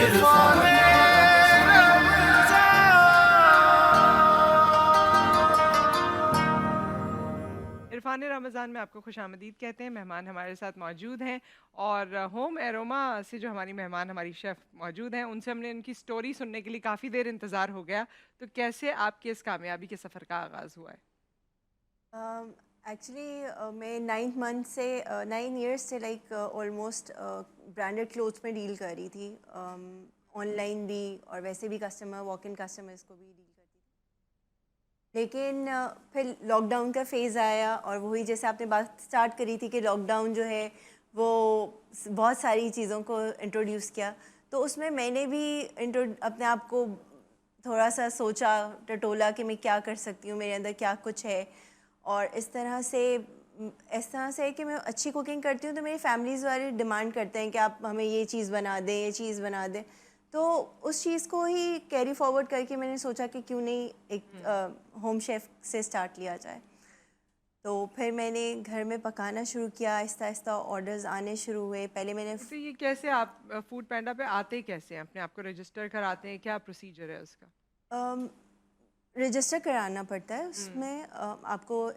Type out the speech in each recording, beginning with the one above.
عرفان رمضان میں آپ کو خوش آمدید کہتے ہیں. مہمان ہمارے ساتھ موجود ہیں اور ہوم ایروما سے جو ہماری مہمان ہماری شیف موجود ہیں ان سے ہم نے ان کی سٹوری سننے کے لیے کافی دیر انتظار ہو گیا. تو کیسے آپ کے اس کامیابی کے سفر کا آغاز ہوا ہے؟ ایکچولی میں 9 ایئرس سے لائک آلموسٹ برانڈیڈ کلوتھس میں ڈیل کر رہی تھی, آن لائن بھی اور ویسے بھی کسٹمر واک ان کسٹمرس کو بھی ڈیل کرتی تھی. لیکن پھر لاک ڈاؤن کا فیز آیا اور وہی جیسے آپ نے بات اسٹارٹ کری تھی کہ لاک ڈاؤن جو ہے وہ بہت ساری چیزوں کو انٹروڈیوس کیا. تو اس میں نے بھی اپنے آپ کو تھوڑا سا سوچا ٹٹولا کہ میں کیا کر سکتی ہوں, میرے اندر کیا کچھ ہے. اور اس طرح سے ہے کہ میں اچھی کوکنگ کرتی ہوں تو میری فیملیز والے ڈیمانڈ کرتے ہیں کہ آپ ہمیں یہ چیز بنا دیں, یہ چیز بنا دیں. تو اس چیز کو ہی کیری فارورڈ کر کے میں نے سوچا کہ کیوں نہیں ایک ہوم شیف سے اسٹارٹ لیا جائے. تو پھر میں نے گھر میں پکانا شروع کیا, آہستہ آہستہ آرڈرز آنے شروع ہوئے. پہلے میں نے تو یہ کیسے آپ فوڈ پینڈا پہ آتے کیسے ہیں؟ اپنے آپ کو رجسٹر کراتے ہیں, کیا پروسیجر ہے اس کا؟ رجسٹر کرانا پڑتا ہے. اس میں آپ کو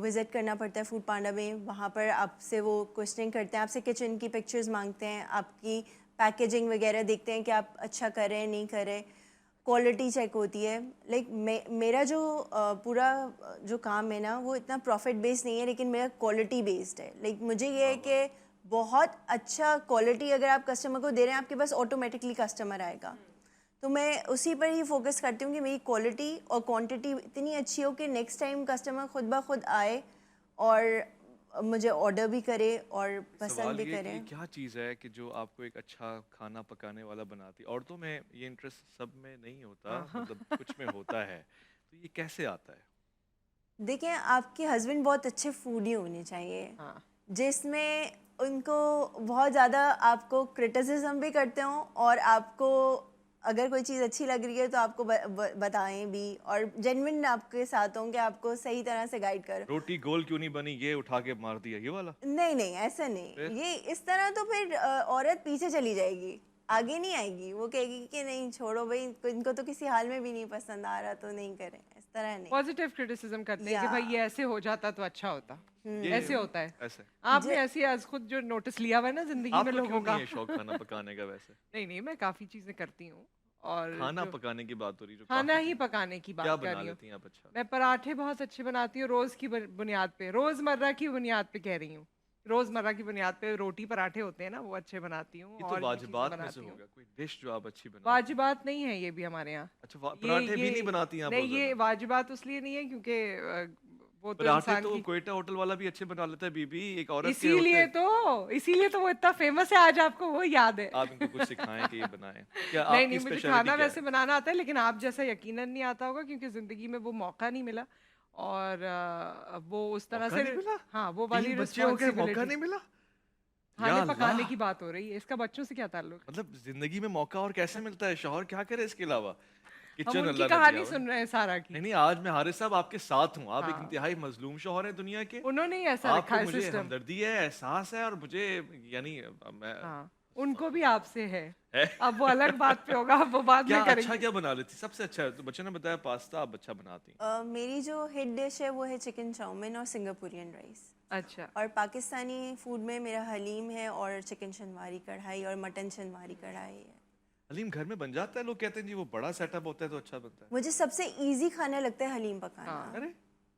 وزٹ کرنا پڑتا ہے فوڈ پانڈا میں. وہاں پر آپ سے وہ کوشچننگ کرتے ہیں, آپ سے کچن کی پکچرز مانگتے ہیں, آپ کی پیکیجنگ وغیرہ دیکھتے ہیں کہ آپ اچھا کر رہے ہیں نہیں کر رہے. کوالٹی چیک ہوتی ہے. لائک میرا جو پورا جو کام ہے نا وہ اتنا پروفٹ بیسڈ نہیں ہے لیکن میرا کوالٹی بیسڈ ہے. لائک مجھے یہ ہے کہ بہت اچھا کوالٹی اگر آپ کسٹمر کو دے رہے ہیں آپ کے پاس آٹومیٹکلی کسٹمر آئے گا. تو میں اسی پر ہی فوکس کرتی ہوں کہ میری کوالٹی اور کوانٹٹی اتنی اچھی ہو کہ نیکسٹ ٹائم کسٹمر خود بخود آئے اور مجھے آرڈر بھی کرے اور پسند بھی کرے. یہ کیا چیز ہے کہ جو آپ کو ایک اچھا کھانا پکانے والا بناتی؟ عورتوں میں یہ انٹرسٹ سب میں نہیں ہوتا, مطلب کچھ میں ہوتا ہے, تو یہ کیسے آتا ہے؟ دیکھیں آپ کے ہسبینڈ بہت اچھے فوڈی ہونے چاہیے جس میں ان کو بہت زیادہ آپ کو کرٹیسزم بھی کرتے ہوں اور آپ کو اگر کوئی چیز اچھی لگ رہی ہے تو آپ کو بتائیں بھی اور جینوئن آپ کے ساتھ ہوں کہ آپ کو صحیح طرح سے گائیڈ کریں. روٹی گول کیوں نہیں بنی, یہ اٹھا کے مار دیا, یہ والا؟ نہیں ایسا نہیں. یہ اس طرح تو پھر عورت پیچھے چلی جائے گی, آگے نہیں آئے گی. وہ کہے گی کہ نہیں چھوڑو بھائی, ان کو تو کسی حال میں بھی نہیں پسند آ رہا تو نہیں کریں. اس طرح نہیں. پازیٹیو کرٹیسزم کرتے ہیں کہ بھائی یہ ایسے ہو جاتا تو اچھا ہوتا. ایسے ہوتا ہے. ایسے آپ نے ایسی آج خود جو نوٹس لیا ہوا ہے نا زندگی میں لوگوں کا. آپ کو کیوں نہیں ہے شوق کھانا پکانے کا ویسے؟ نہیں میں کافی چیزیں کرتی ہوں. اور کھانا پکانے کی بات ہو رہی, جو کھانا ہی پکانے کی بات کر رہی ہوں. لیتی ہیں آپ؟ اچھا, میں پراٹھے بہت اچھے بناتی ہوں روز کی بنیاد پہ, روزمرہ کی بنیاد پہ کہہ رہی ہوں. روزمرہ کی بنیاد پہ روٹی پراٹھے ہوتے ہیں نا وہ اچھے بناتی ہوں. یہ تو اور واجبات میں سے ہوگا, کوئی ڈش جو آپ اچھی بناتی ہیں. واجبات نہیں ہے یہ بھی ہمارے یہاں. اچھا, پراٹھے بھی نہیں بناتی ہیں آپ؟ نہیں یہ واجبات اس لیے نہیں ہے کیونکہ وہ تو پراٹھے انسان تو کی کوئٹہ ہوٹل والا بھی اچھے بنا لیتا ہے بی بی, ایک عورت کے اسی لیے تو وہ اتنا فیمس ہے آج آپ کو وہ یاد ہے. آپ ان کو کچھ سکھائیں کہ یہ بنائیں. کیا آپ نہیں کی مجھے اسپیشلٹی کھانا کیا ہے؟ ویسے بنانا آتا ہے لیکن آپ جیسا یقیناً نہیں آتا ہوگا کیونکہ زندگی میں وہ موقع نہیں ملا اور وہ اس طرح سے. ہاں وہ والی موقع نہیں ملا. کھانے پکانے کی بات ہو رہی ہے, اس کا بچوں سے کیا تعلق؟ مطلب زندگی میں موقع اور کیسے ملتا ہے, شوہر کیا کرے اس کے علاوہ؟ ہم ان کی کہانی سن رہے ہیں سارا کی. نہیں آج میں حارث صاحب آپ کے ساتھ ہوں. آپ ایک انتہائی مظلوم شوہر ہیں دنیا کے. انہوں نے ایسا آپ رکھا کو ہے مجھے سسٹم. ہمدردی ہے, احساس ہے, اور مجھے یعنی ان کو بھی آپ سے ہے. اب وہ الگ بات پہ ہوگا, اب وہ بعد میں کریں گے. اچھا کیا بنا لیتی سب سے اچھا؟ تو بچے نے بتایا پاستا آپ اچھا بناتی ہیں. میری جو ہٹ ڈش ہے وہ ہے چکن چاؤمن اور سنگاپورین رائس. اچھا. اور پاکستانی فوڈ میں میرا حلیم ہے اور چکن شنواری کڑھائی اور مٹن شنواری کڑھائی ہے. حلیم گھر میں بن جاتا ہے؟ لوگ کہتے ہیں جی وہ بڑا سیٹ اپ ہوتا ہے تو اچھا بنتا ہے. مجھے سب سے ایزی کھانا لگتا ہے حلیم پکانا.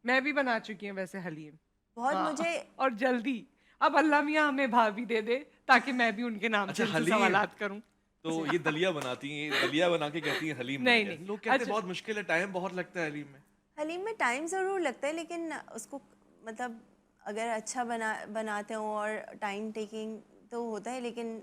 میں بھی بنا چکی ہوں ویسے حلیم. بہت مجھے اور جلدی. اب اللہ میاں ہمیں بھابھی دے دے تاکہ میں بھی ان کے نام سے سوالات کروں. تو یہ دلیا بناتی ہیں, دلیا بنا کے کہتی ہیں حلیم. نہیں لوگ کہتے ہیں بہت مشکل ہے, ٹائم بہت لگتا ہے حلیم میں. حلیم میں ٹائم ضرور لگتا ہے لیکن اس کو مطلب اگر اچھا بناتے ہوں اور ٹائم ٹیکنگ تو ہوتا ہے لیکن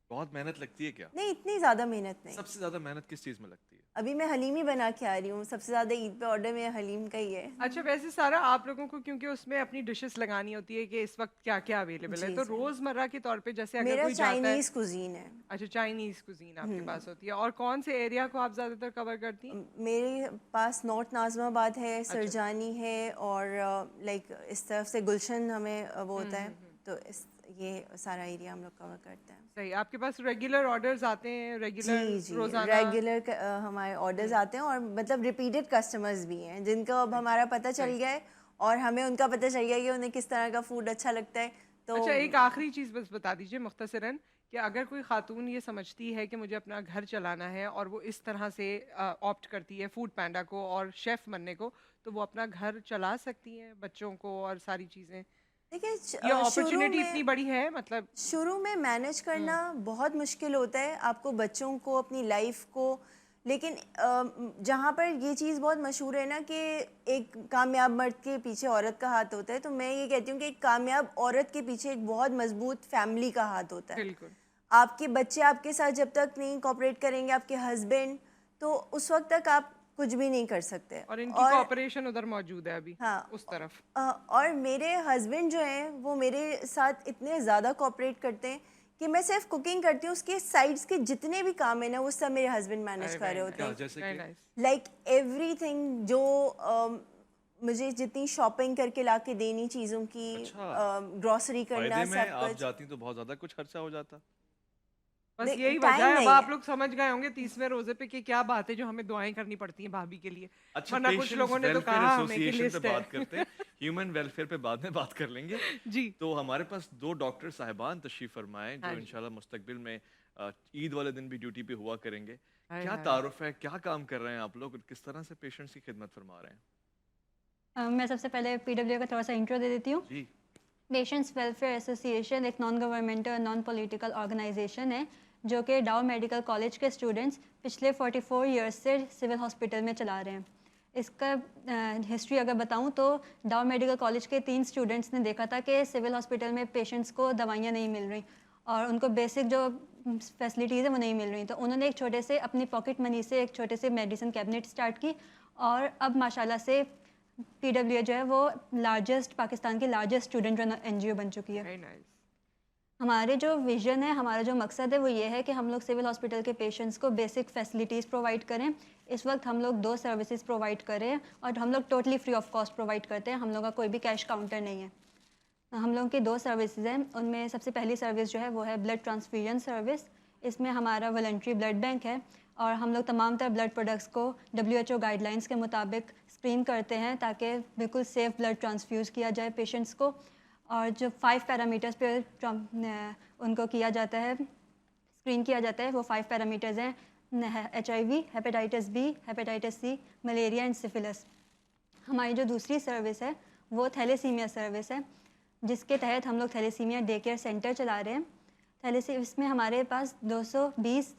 بہت محنت لگتی ہے کیا؟ نہیں اتنی زیادہ محنت نہیں. سب سے زیادہ محنت کس چیز میں لگتی ہے؟ ابھی میں حلیم ہی بنا کے آ رہی ہوں. سب سے زیادہ عید پہ آرڈر میں حلیم کا ہی ہے. اچھا ویسے سارا آپ لوگوں کو کیونکہ اس میں اپنی ڈشز لگانی ہوتی ہے کہ اس وقت کیا کیا اویلیبل ہے, تو روزمرہ کے طور پہ جیسے اگر کوئی جاتا ہے. میرا چائنیز کوزین ہے. اچھا چائنیز کوزین آپ کے پاس ہوتی ہے. اور کون سے ایریا کو آپ زیادہ تر کور کرتی ہیں؟ میرے پاس نارتھ ناظم آباد ہے, سرجانی ہے, اور لائک اس طرف سے گلشن ہمیں وہ ہوتا ہے, تو یہ سارا ایریا ہم لوگ کور کرتے ہیں. صحیح. آپ کے پاس ریگولر آرڈرز آتے ہیں ریگولر جی روزانہ؟ ریگولر ہمارے آرڈرز آتے ہیں اور مطلب ریپیٹڈ کسٹمرز بھی ہیں جن کو اب ہمارا پتہ چل گیا ہے اور ہمیں ان کا پتہ چل گیا کہ انہیں کس طرح کا فوڈ اچھا لگتا ہے. تو اچھا ایک آخری چیز بس بتا دیجیے مختصراً کہ اگر کوئی خاتون یہ سمجھتی ہے کہ مجھے اپنا گھر چلانا ہے اور وہ اس طرح سے آپٹ کرتی ہے فوڈ پینڈا کو اور شیف بننے کو، تو وہ اپنا گھر چلا سکتی ہیں بچوں کو اور ساری چیزیں؟ دیکھیں یہ اپرچونٹی اتنی بڑی ہے مطلب شروع میں مینیج کرنا بہت مشکل ہوتا ہے آپ کو، بچوں کو، اپنی لائف کو. لیکن جہاں پر یہ چیز بہت مشہور ہے نا کہ ایک کامیاب مرد کے پیچھے عورت کا ہاتھ ہوتا ہے، تو میں یہ کہتی ہوں کہ ایک کامیاب عورت کے پیچھے ایک بہت مضبوط فیملی کا ہاتھ ہوتا ہے. بالکل. آپ کے بچے آپ کے ساتھ جب تک نہیں کوآپریٹ کریں گے، آپ کے ہسبینڈ، تو اس وقت تک آپ کچھ بھی نہیں کر سکتے. اور ان کی کوآپریشن ادھر موجود ہے ابھی ہاں اس طرف. اور میرے ہسبینڈ جو ہیں وہ میرے ساتھ اتنے زیادہ کوآپریٹ کرتے ہیں کہ میں صرف کوکنگ کرتی ہوں، اس کے سائڈس کے جتنے بھی کام ہیں نا وہ سب میرے ہسبینڈ مینیج کر رہے ہوتے ہیں. جیسے کہ لائک ایوری تھنگ، جو مجھے جتنی شاپنگ کر کے لا کے دینی چیزوں کی، گروسری کرنا، فائدے میں سب آپ کچھ. جاتی تو بہت زیادہ کچھ خرچہ ہو جاتا. بس یہی وجہ ہے. اب آپ لوگ سمجھ گئے ہوں گے 30ویں روزے پہ کہ کیا بات ہے جو ہمیں دعائیں کرنی پڑتی ہیں بھابھی کے لیے. اچھا ورنہ کچھ لوگوں نے تو کہا ہمیں کہ لسٹ ہے. بات کرتے ہیں ہیومن ویلفیئر پہ بعد میں بات کر لیں گے. جی تو ہمارے پاس 2 ڈاکٹر صاحبان تشریف فرمائیں جو انشاءاللہ مستقبل میں عید والے دن بھی ڈیوٹی پہ ہوا کریں گے. کیا تعارف ہے، کیا کام کر رہے ہیں آپ لوگ، کس طرح سے پیشنٹس کی خدمت فرما رہے ہیں؟ میں سب سے پہلے PW کا تھوڑا سا انٹرو دے دیتی ہوں. جی. پیشنٹس ویلفیئر ایسوسیشن ایک non governmental non political organization ہے جو کہ ڈاؤ میڈیکل کالج کے اسٹوڈنٹس پچھلے 44 ایئرس سے سول ہاسپٹل میں چلا رہے ہیں. اس کا ہسٹری اگر بتاؤں تو ڈاؤ میڈیکل کالج کے 3 اسٹوڈنٹس نے دیکھا تھا کہ سول ہاسپٹل میں پیشنٹس کو دوائیاں نہیں مل رہی اور ان کو بیسک جو فیسلٹیز ہیں وہ نہیں مل رہی. تو انہوں نے ایک چھوٹے سے اپنی پاکٹ منی سے ایک چھوٹے سے میڈیسن کیبنٹ اسٹارٹ کی اور اب ماشاءاللہ سے PW جو ہے وہ لارجسٹ پاکستان کی لارجسٹ اسٹوڈنٹ NGO بن چکی ہے. ہمارے جو ویژن ہے، ہمارا جو مقصد ہے وہ یہ ہے کہ ہم لوگ سول ہاسپٹل کے پیشنٹس کو بیسک فیسلٹیز پرووائڈ کریں. اس وقت ہم لوگ 2 سروسز پرووائڈ کریں اور ہم لوگ totally free of cost provide کرتے ہیں. ہم لوگوں کا کوئی بھی کیش کاؤنٹر نہیں ہے. ہم لوگوں کی 2 سروسز ہیں، ان میں سب سے پہلی سروس جو ہے وہ ہے بلڈ ٹرانسفیوژن سروس. اس میں ہمارا والنٹری بلڈ بینک ہے اور ہم لوگ تمام تر بلڈ پروڈکٹس کو WHO گائیڈ لائنس کے مطابق اسکرین کرتے ہیں تاکہ بالکل سیف بلڈ ٹرانسفیوز کیا جائے پیشنٹس کو. اور جو 5 پیرامیٹرز پہ ان کو کیا جاتا ہے، اسکرین کیا جاتا ہے، وہ 5 پیرامیٹرز ہیں: HIV، hepatitis B، hepatitis C، malaria and syphilis. ہماری جو دوسری سروس ہے وہ تھیلیسیمیا سروس ہے جس کے تحت ہم لوگ تھیلیسیمیا ڈے کیئر سینٹر چلا رہے ہیں. اس میں ہمارے پاس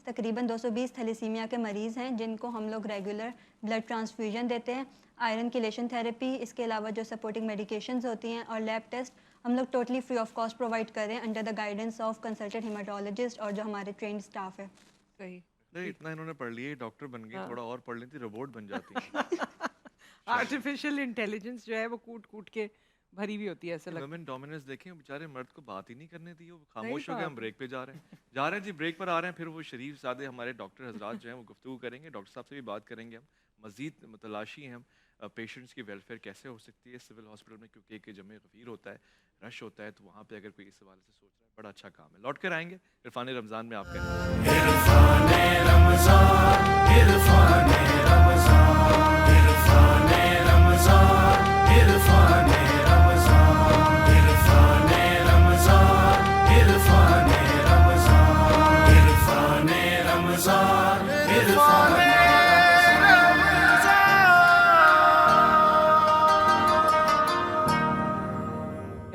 تقریباً 220 تھیلیسیمیا کے مریض ہیں جن کو ہم لوگ ریگولر بلڈ ٹرانسفیوژن دیتے ہیں، آئرن کیلیشن تھراپی، اس کے علاوہ جو سپورٹنگ میڈیکیشنز ہوتی ہیں اور لیب ٹیسٹ ہم لوگ totally free of cost provide کریں under the guidance of consultant haematologist اور جو ہمارے ٹرینڈ اسٹاف ہے. صحیح. اتنا انہوں نے پڑھ لیا، ڈاکٹر بن گئی، تھوڑا اور پڑھ لیتی روبوٹ بن جاتی. آرٹیفیشل انٹیلیجنس جو ہے وہ کوٹ کوٹ کے بھری ہوئی ہوتی ہے. ایسا لگتا ہے ویمن ڈومیننس دیکھیں، بیچارے مرد کو بات ہی نہیں کرنے دی، وہ خاموش ہو گئے. ہم بریک پہ جا رہے ہیں جی، بریک پر آ رہے ہیں. پھر وہ شریف سادے ہمارے ڈاکٹر حضرات جو ہیں وہ گفتگو کریں گے. ڈاکٹر صاحب سے بھی بات کریں گے. ہم مزید متلاشی ہیں ہم پیشنٹس کی ویلفیئر کیسے ہو سکتی ہے سول ہاسپٹل میں، کیونکہ ایک جمع غفیر ہوتا ہے، رش ہوتا ہے. تو وہاں پہ اگر کوئی اس حوالے سے سوچ رہا ہے، بڑا اچھا کام ہے. لوٹ کر آئیں گے عرفان رمضان میں. آپ کا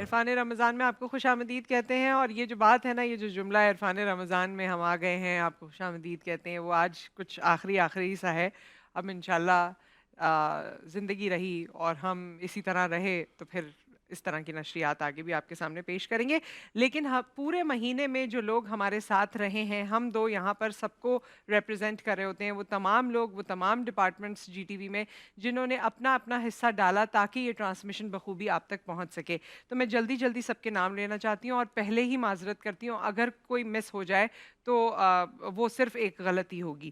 عرفان رمضان میں آپ کو خوش آمدید کہتے ہیں. اور یہ جو بات ہے نا، یہ جو جملہ ہے عرفان رمضان میں ہم آ گئے ہیں، آپ کو خوش آمدید کہتے ہیں، وہ آج کچھ آخری سا ہے. اب انشاءاللہ زندگی رہی اور ہم اسی طرح رہے تو پھر اس طرح کی نشریات آگے بھی آپ کے سامنے پیش کریں گے. لیکن پورے مہینے میں جو لوگ ہمارے ساتھ رہے ہیں، ہم 2 یہاں پر سب کو ریپرزینٹ کر رہے ہوتے ہیں، وہ تمام لوگ، وہ تمام ڈپارٹمنٹس GTV میں جنہوں نے اپنا حصہ ڈالا تاکہ یہ ٹرانسمیشن بخوبی آپ تک پہنچ سکے. تو میں جلدی سب کے نام لینا چاہتی ہوں اور پہلے ہی معذرت کرتی ہوں اگر کوئی مس ہو جائے تو وہ صرف ایک غلطی ہوگی.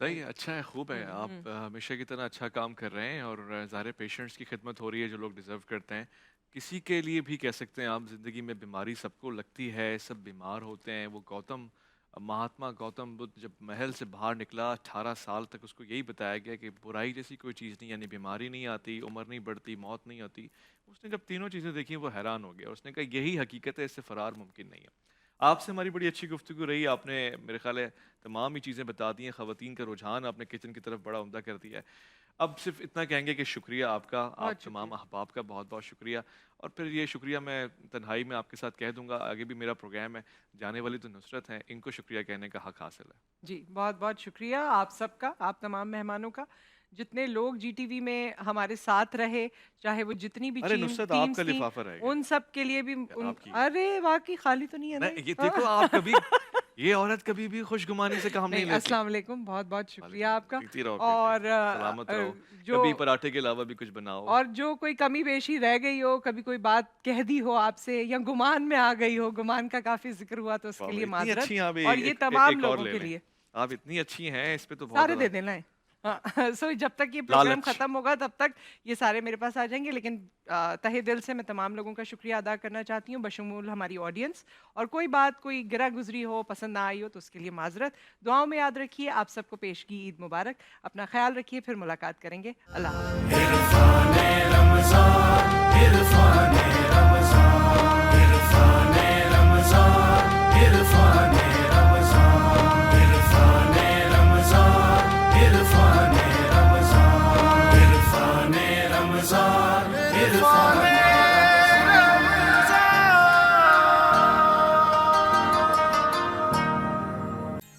صحیح ہے، اچھا ہے، خوب ہے، آپ ہمیشہ کی طرح اچھا کام کر رہے ہیں، اور ظاہر پیشنٹس کی خدمت ہو رہی ہے جو لوگ ڈیزرو کرتے ہیں. کسی کے لیے بھی کہہ سکتے ہیں آپ، زندگی میں بیماری سب کو لگتی ہے، سب بیمار ہوتے ہیں. وہ مہاتما گوتم بدھ جب محل سے باہر نکلا 18 سال تک اس کو یہی بتایا گیا کہ برائی جیسی کوئی چیز نہیں، یعنی بیماری نہیں آتی، عمر نہیں بڑھتی، موت نہیں ہوتی. اس نے جب تینوں چیزیں دیکھی وہ حیران ہو گیا، اس نے کہا یہی حقیقت ہے، اس سے فرار ممکن نہیں ہے. آپ سے ہماری بڑی اچھی گفتگو رہی، آپ نے میرے خیال ہے تمام ہی چیزیں بتا دی ہیں. خواتین کا رجحان آپ نے کچن کی طرف بڑا عمدہ کر دیا ہے. اب صرف اتنا کہیں گے کہ شکریہ آپ کا، بہت آپ شکریہ. تمام احباب کا بہت بہت شکریہ. اور پھر یہ شکریہ میں تنہائی میں آپ کے ساتھ کہہ دوں گا، آگے بھی میرا پروگرام ہے. جانے والی تو نصرت ہیں، ان کو شکریہ کہنے کا حق حاصل ہے. جی بہت بہت شکریہ آپ سب کا، آپ تمام مہمانوں کا، جتنے لوگ جی ٹی وی میں ہمارے ساتھ رہے، چاہے وہ جتنی بھی ارے نصرت، آپ کا ٹیمز تھیں، لفافہ رہ گیا. ان سب کے لیے بھی آپ کی ارے واقعی خالی تو نہیں ہے نا نہیں، یہ دیکھو آپ کبھی، یہ عورت کبھی بھی خوش گمانی سے کام نہیں نہیں. لیتی. السلام علیکم، بہت بہت شکریہ وعلیکم آپ کا. السلام، جیتی رہو اور بیٹی، سلامت رہو. جو کبھی پراٹھے کے علاوہ بھی کچھ بناؤ. اور جو کوئی کمی بیشی رہ گئی ہو، کبھی کوئی بات کہہ دی ہو آپ سے، یا گمان میں آ گئی ہو، گمان کا کافی ذکر ہوا تو اس واہ کے واہ، لیے اتنی معذرت. اچھی ہیں آپ. اور یہ تمام ایک اور لوگوں لے کے لیں، لیے آپ اتنی اچھی ہیں، اس پہ تو بہت سارے زیادہ دے دینا ہے. سو جب تک یہ پروگرام لالچ. ختم ہوگا تب تک یہ سارے میرے پاس آ جائیں گے. لیکن تہہ دل سے میں تمام لوگوں کا شکریہ ادا کرنا چاہتی ہوں، بشمول ہماری آڈینس. اور کوئی بات کوئی گرا گزری ہو، پسند نہ آئی ہو تو اس کے لیے معذرت. دعاؤں میں یاد رکھیے. آپ سب کو پیشگی عید مبارک. اپنا خیال رکھیے، پھر ملاقات کریں گے. اللہ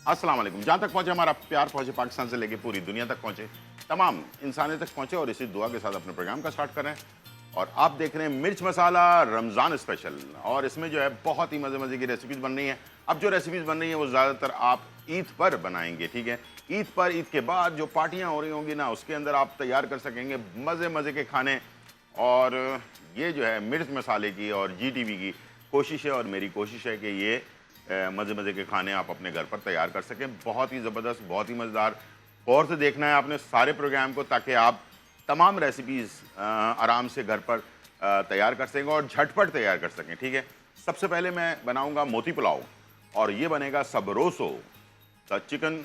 السلام علیکم. جہاں تک پہنچے ہمارا پیار، پہنچے پاکستان سے لے کے پوری دنیا تک پہنچے، تمام انسانیت تک پہنچے، اور اسی دعا کے ساتھ اپنے پروگرام کا سٹارٹ کر رہے ہیں. اور آپ دیکھ رہے ہیں مرچ مسالہ رمضان اسپیشل، اور اس میں جو ہے بہت ہی مزے مزے کی ریسیپیز بن رہی ہیں. اب جو ریسیپیز بن رہی ہیں وہ زیادہ تر آپ عید پر بنائیں گے، ٹھیک ہے. عید پر، عید کے بعد جو پارٹیاں ہو رہی ہوں گی نا، اس کے اندر آپ تیار کر سکیں گے مزے مزے کے کھانے. اور یہ جو ہے مرچ مسالے کی اور جی ٹی وی کی کوشش ہے، اور میری کوشش ہے کہ یہ مزے مزے کے کھانے آپ اپنے گھر پر تیار کر سکیں. بہت ہی زبردست، بہت ہی مزیدار. غور سے دیکھنا ہے آپ نے سارے پروگرام کو، تاکہ آپ تمام ریسیپیز آرام سے گھر پر تیار کر سکیں اور جھٹ پٹ تیار کر سکیں، ٹھیک ہے. سب سے پہلے میں بناؤں گا موتی پلاؤ، اور یہ بنے گا سبروسو. چکن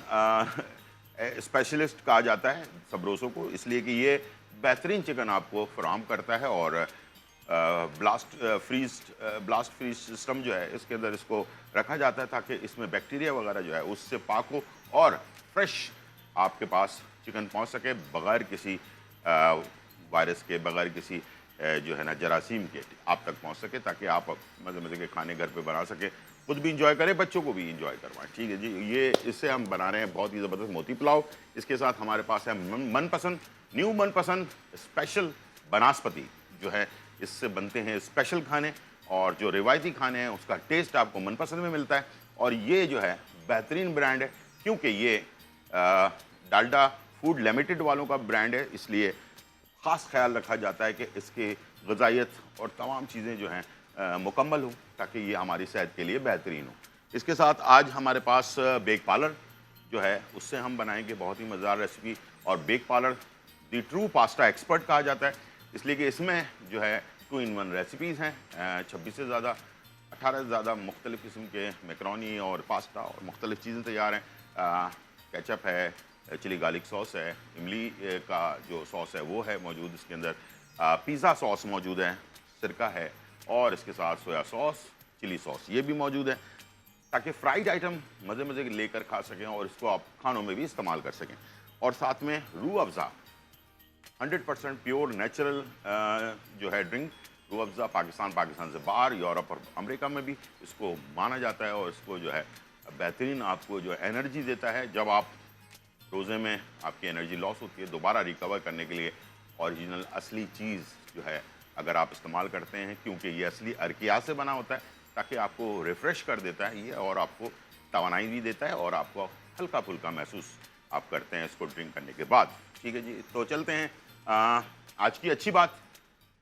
اسپیشلسٹ کہا جاتا ہے سبروسو کو، اس لیے کہ یہ بہترین چکن آپ کو فراہم کرتا ہے. اور بلاسٹ فریز سسٹم جو ہے اس کے اندر اس کو رکھا جاتا ہے، تاکہ اس میں بیکٹیریا وغیرہ جو ہے اس سے پاک ہو، اور فریش آپ کے پاس چکن پہنچ سکے، بغیر کسی وائرس کے، بغیر کسی جو ہے نا جراثیم کے آپ تک پہنچ سکے، تاکہ آپ مزے مزے کے کھانے گھر پہ بنا سکیں، خود بھی انجوائے کریں، بچوں کو بھی انجوائے کروائیں، ٹھیک ہے جی. یہ اس سے ہم بنا رہے ہیں بہت ہی زبردست موتی پلاؤ. اس کے ساتھ ہمارے پاس ہے من پسند اسپیشل بناسپتی، جو ہے اس سے بنتے ہیں اسپیشل کھانے، اور جو روایتی کھانے ہیں اس کا ٹیسٹ آپ کو من پسند میں ملتا ہے. اور یہ جو ہے بہترین برانڈ ہے، کیونکہ یہ ڈالڈا فوڈ لمیٹڈ والوں کا برانڈ ہے، اس لیے خاص خیال رکھا جاتا ہے کہ اس کی غذائیت اور تمام چیزیں جو ہیں مکمل ہوں، تاکہ یہ ہماری صحت کے لیے بہترین ہو. اس کے ساتھ آج ہمارے پاس بیک پارلر جو ہے اس سے ہم بنائیں گے بہت ہی مزیدار ریسیپی. اور back parlour the true pasta expert کہا جاتا ہے، اس لیے کہ اس میں جو ہے 2 in 1 ریسیپیز ہیں. 26 سے زیادہ 18 سے زیادہ مختلف قسم کے میکرونی اور پاستا اور مختلف چیزیں تیار ہیں. کیچپ ہے، چلی گارلک سوس ہے، املی کا جو سوس ہے وہ ہے موجود اس کے اندر، پیزا سوس موجود ہے، سرکہ ہے، اور اس کے ساتھ سویا سوس، چلی سوس یہ بھی موجود ہے، تاکہ فرائیڈ آئٹم مزے مزے لے کر کھا سکیں اور اس کو آپ کھانوں میں بھی استعمال کر سکیں. اور ساتھ میں روح افزا 100% پیور نیچرل جو ہے ڈرنک. روح افزا پاکستان سے باہر، یورپ اور امریکہ میں بھی اس کو مانا جاتا ہے، اور اس کو جو ہے بہترین آپ کو جو انرجی دیتا ہے. جب آپ روزے میں آپ کی انرجی لاس ہوتی ہے، دوبارہ ریکور کرنے کے لیے اوریجنل اصلی چیز جو ہے اگر آپ استعمال کرتے ہیں، کیونکہ یہ اصلی ارکیات سے بنا ہوتا ہے، تاکہ آپ کو ریفریش کر دیتا ہے یہ، اور آپ کو توانائی بھی دیتا ہے، اور آپ کو ہلکا پھلکا محسوس آپ کرتے ہیں اس کو ڈرنک کرنے کے بعد. ٹھیک ہے جی، تو چلتے ہیں. آج کی اچھی بات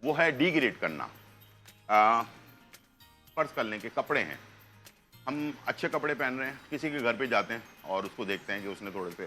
وہ ہے ڈی گریڈ کرنا. فرض کر لیں کہ کپڑے ہیں، ہم اچھے کپڑے پہن رہے ہیں، کسی کے گھر پہ جاتے ہیں اور اس کو دیکھتے ہیں کہ اس نے تھوڑے سے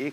1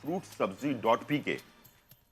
fruitsabzi.pk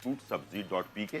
fruitsabzi.pk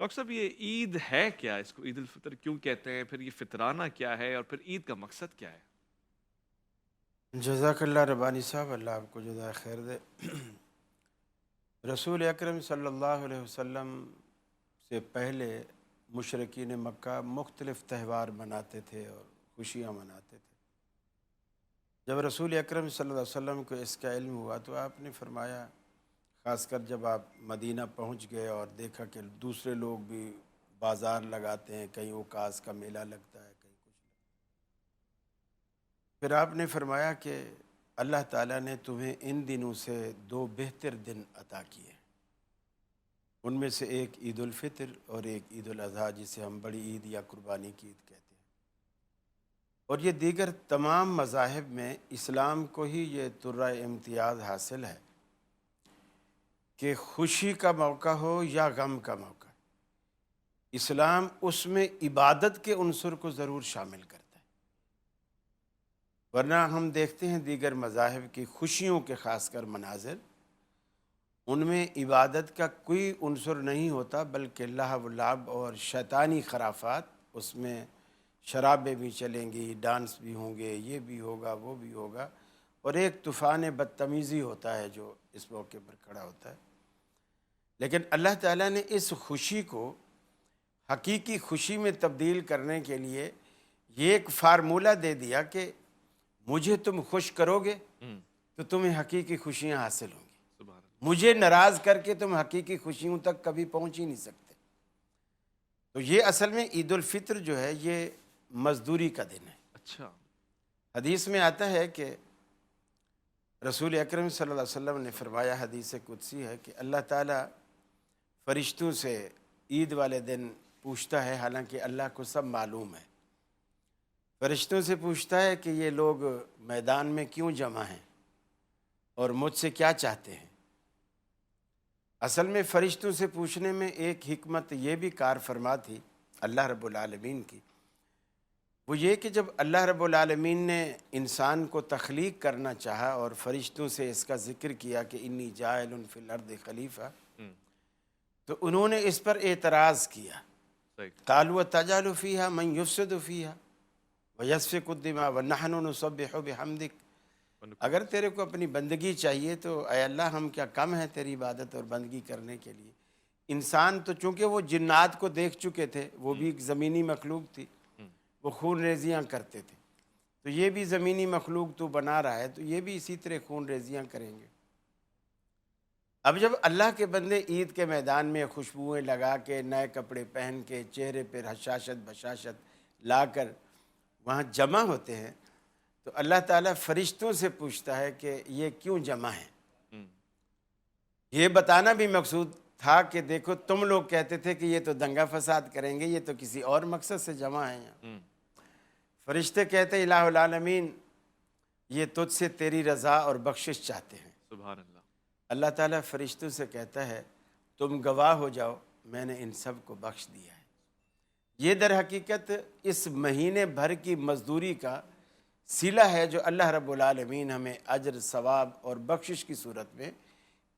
ڈاکٹر صاحب یہ عید ہے کیا؟ اس کو عید الفطر کیوں کہتے ہیں؟ پھر یہ فطرانہ کیا ہے؟ اور پھر عید کا مقصد کیا ہے؟ جزاک اللہ ربانی صاحب، اللہ آپ کو جزائے خیر دے۔ رسول اکرم صلی اللہ علیہ وسلم سے پہلے مشرکین مکہ مختلف تہوار مناتے تھے اور خوشیاں مناتے تھے۔ جب رسول اکرم صلی اللہ علیہ وسلم کو اس کا علم ہوا تو آپ نے فرمایا، خاص کر جب آپ مدینہ پہنچ گئے اور دیکھا کہ دوسرے لوگ بھی بازار لگاتے ہیں، کہیں اوکاس کا میلہ لگتا ہے، کہیں کچھ، پھر آپ نے فرمایا کہ اللہ تعالیٰ نے تمہیں ان دنوں سے 2 بہتر دن عطا کیے، ان میں سے ایک عید الفطر اور ایک عید الاضحیٰ، جسے ہم بڑی عید یا قربانی کی عید کہتے ہیں۔ اور یہ دیگر تمام مذاہب میں اسلام کو ہی یہ ترہ امتیاز حاصل ہے کہ خوشی کا موقع ہو یا غم کا موقع، اسلام اس میں عبادت کے عنصر کو ضرور شامل کرتا ہے۔ ورنہ ہم دیکھتے ہیں دیگر مذاہب کی خوشیوں کے خاص کر مناظر، ان میں عبادت کا کوئی عنصر نہیں ہوتا، بلکہ لہو و لعب اور شیطانی خرافات، اس میں شرابیں بھی چلیں گی، ڈانس بھی ہوں گے، یہ بھی ہوگا، وہ بھی ہوگا، اور ایک طوفان بدتمیزی ہوتا ہے جو اس موقع پر کھڑا ہوتا ہے۔ لیکن اللہ تعالیٰ نے اس خوشی کو حقیقی خوشی میں تبدیل کرنے کے لیے یہ ایک فارمولہ دے دیا کہ مجھے تم خوش کرو گے تو تمہیں حقیقی خوشیاں حاصل ہوں گی، سبحان اللہ۔ مجھے ناراض کر کے تم حقیقی خوشیوں تک کبھی پہنچ ہی نہیں سکتے۔ تو یہ اصل میں عید الفطر جو ہے یہ مزدوری کا دن ہے۔ اچھا، حدیث میں آتا ہے کہ رسول اکرم صلی اللہ علیہ وسلم نے فرمایا، حدیث قدسی ہے کہ اللہ تعالیٰ فرشتوں سے عید والے دن پوچھتا ہے، حالانکہ اللہ کو سب معلوم ہے، فرشتوں سے پوچھتا ہے کہ یہ لوگ میدان میں کیوں جمع ہیں اور مجھ سے کیا چاہتے ہیں۔ اصل میں فرشتوں سے پوچھنے میں ایک حکمت یہ بھی کار فرما تھی اللہ رب العالمین کی، وہ یہ کہ جب اللہ رب العالمین نے انسان کو تخلیق کرنا چاہا اور فرشتوں سے اس کا ذکر کیا کہ انی جاعل فی الارض خلیفہ، تو انہوں نے اس پر اعتراض کیا، صحیح، قالوا تجعل فیہا من یفسد فیہا ویسفک الدماء ونحن نسبح بحمدک، اگر تیرے کو اپنی بندگی چاہیے تو اے اللہ ہم کیا کم ہیں تیری عبادت اور بندگی کرنے کے لیے۔ انسان تو چونکہ وہ جنات کو دیکھ چکے تھے، وہ بھی ایک زمینی مخلوق تھی، وہ خون ریزیاں کرتے تھے، تو یہ بھی زمینی مخلوق تو بنا رہا ہے تو یہ بھی اسی طرح خون ریزیاں کریں گے۔ اب جب اللہ کے بندے عید کے میدان میں خوشبوئیں لگا کے، نئے کپڑے پہن کے، چہرے پر حشاشت بشاشت لا کر وہاں جمع ہوتے ہیں، تو اللہ تعالیٰ فرشتوں سے پوچھتا ہے کہ یہ کیوں جمع ہیں۔ یہ بتانا بھی مقصود تھا کہ دیکھو تم لوگ کہتے تھے کہ یہ تو دنگا فساد کریں گے، یہ تو کسی اور مقصد سے جمع ہیں یہاں۔ فرشتے کہتے ہیں الہ العالمین یہ تجھ سے تیری رضا اور بخشش چاہتے ہیں۔ سبحان اللہ۔ اللہ تعالیٰ فرشتوں سے کہتا ہے تم گواہ ہو جاؤ میں نے ان سب کو بخش دیا ہے۔ یہ در حقیقت اس مہینے بھر کی مزدوری کا صلہ ہے جو اللہ رب العالمین ہمیں اجر ثواب اور بخشش کی صورت میں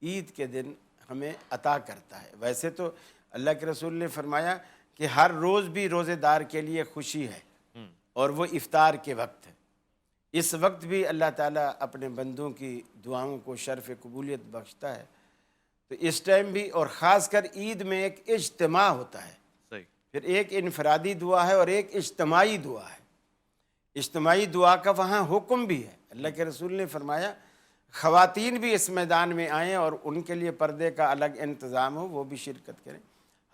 عید کے دن ہمیں عطا کرتا ہے۔ ویسے تو اللہ کے رسول نے فرمایا کہ ہر روز بھی روزے دار کے لیے خوشی ہے، اور وہ افطار کے وقت ہے، اس وقت بھی اللہ تعالیٰ اپنے بندوں کی دعاؤں کو شرف قبولیت بخشتا ہے۔ تو اس ٹائم بھی اور خاص کر عید میں ایک اجتماع ہوتا ہے، صحیح، پھر ایک انفرادی دعا ہے اور ایک اجتماعی دعا ہے۔ اجتماعی دعا کا وہاں حکم بھی ہے، اللہ کے رسول نے فرمایا خواتین بھی اس میدان میں آئیں اور ان کے لیے پردے کا الگ انتظام ہو، وہ بھی شرکت کریں۔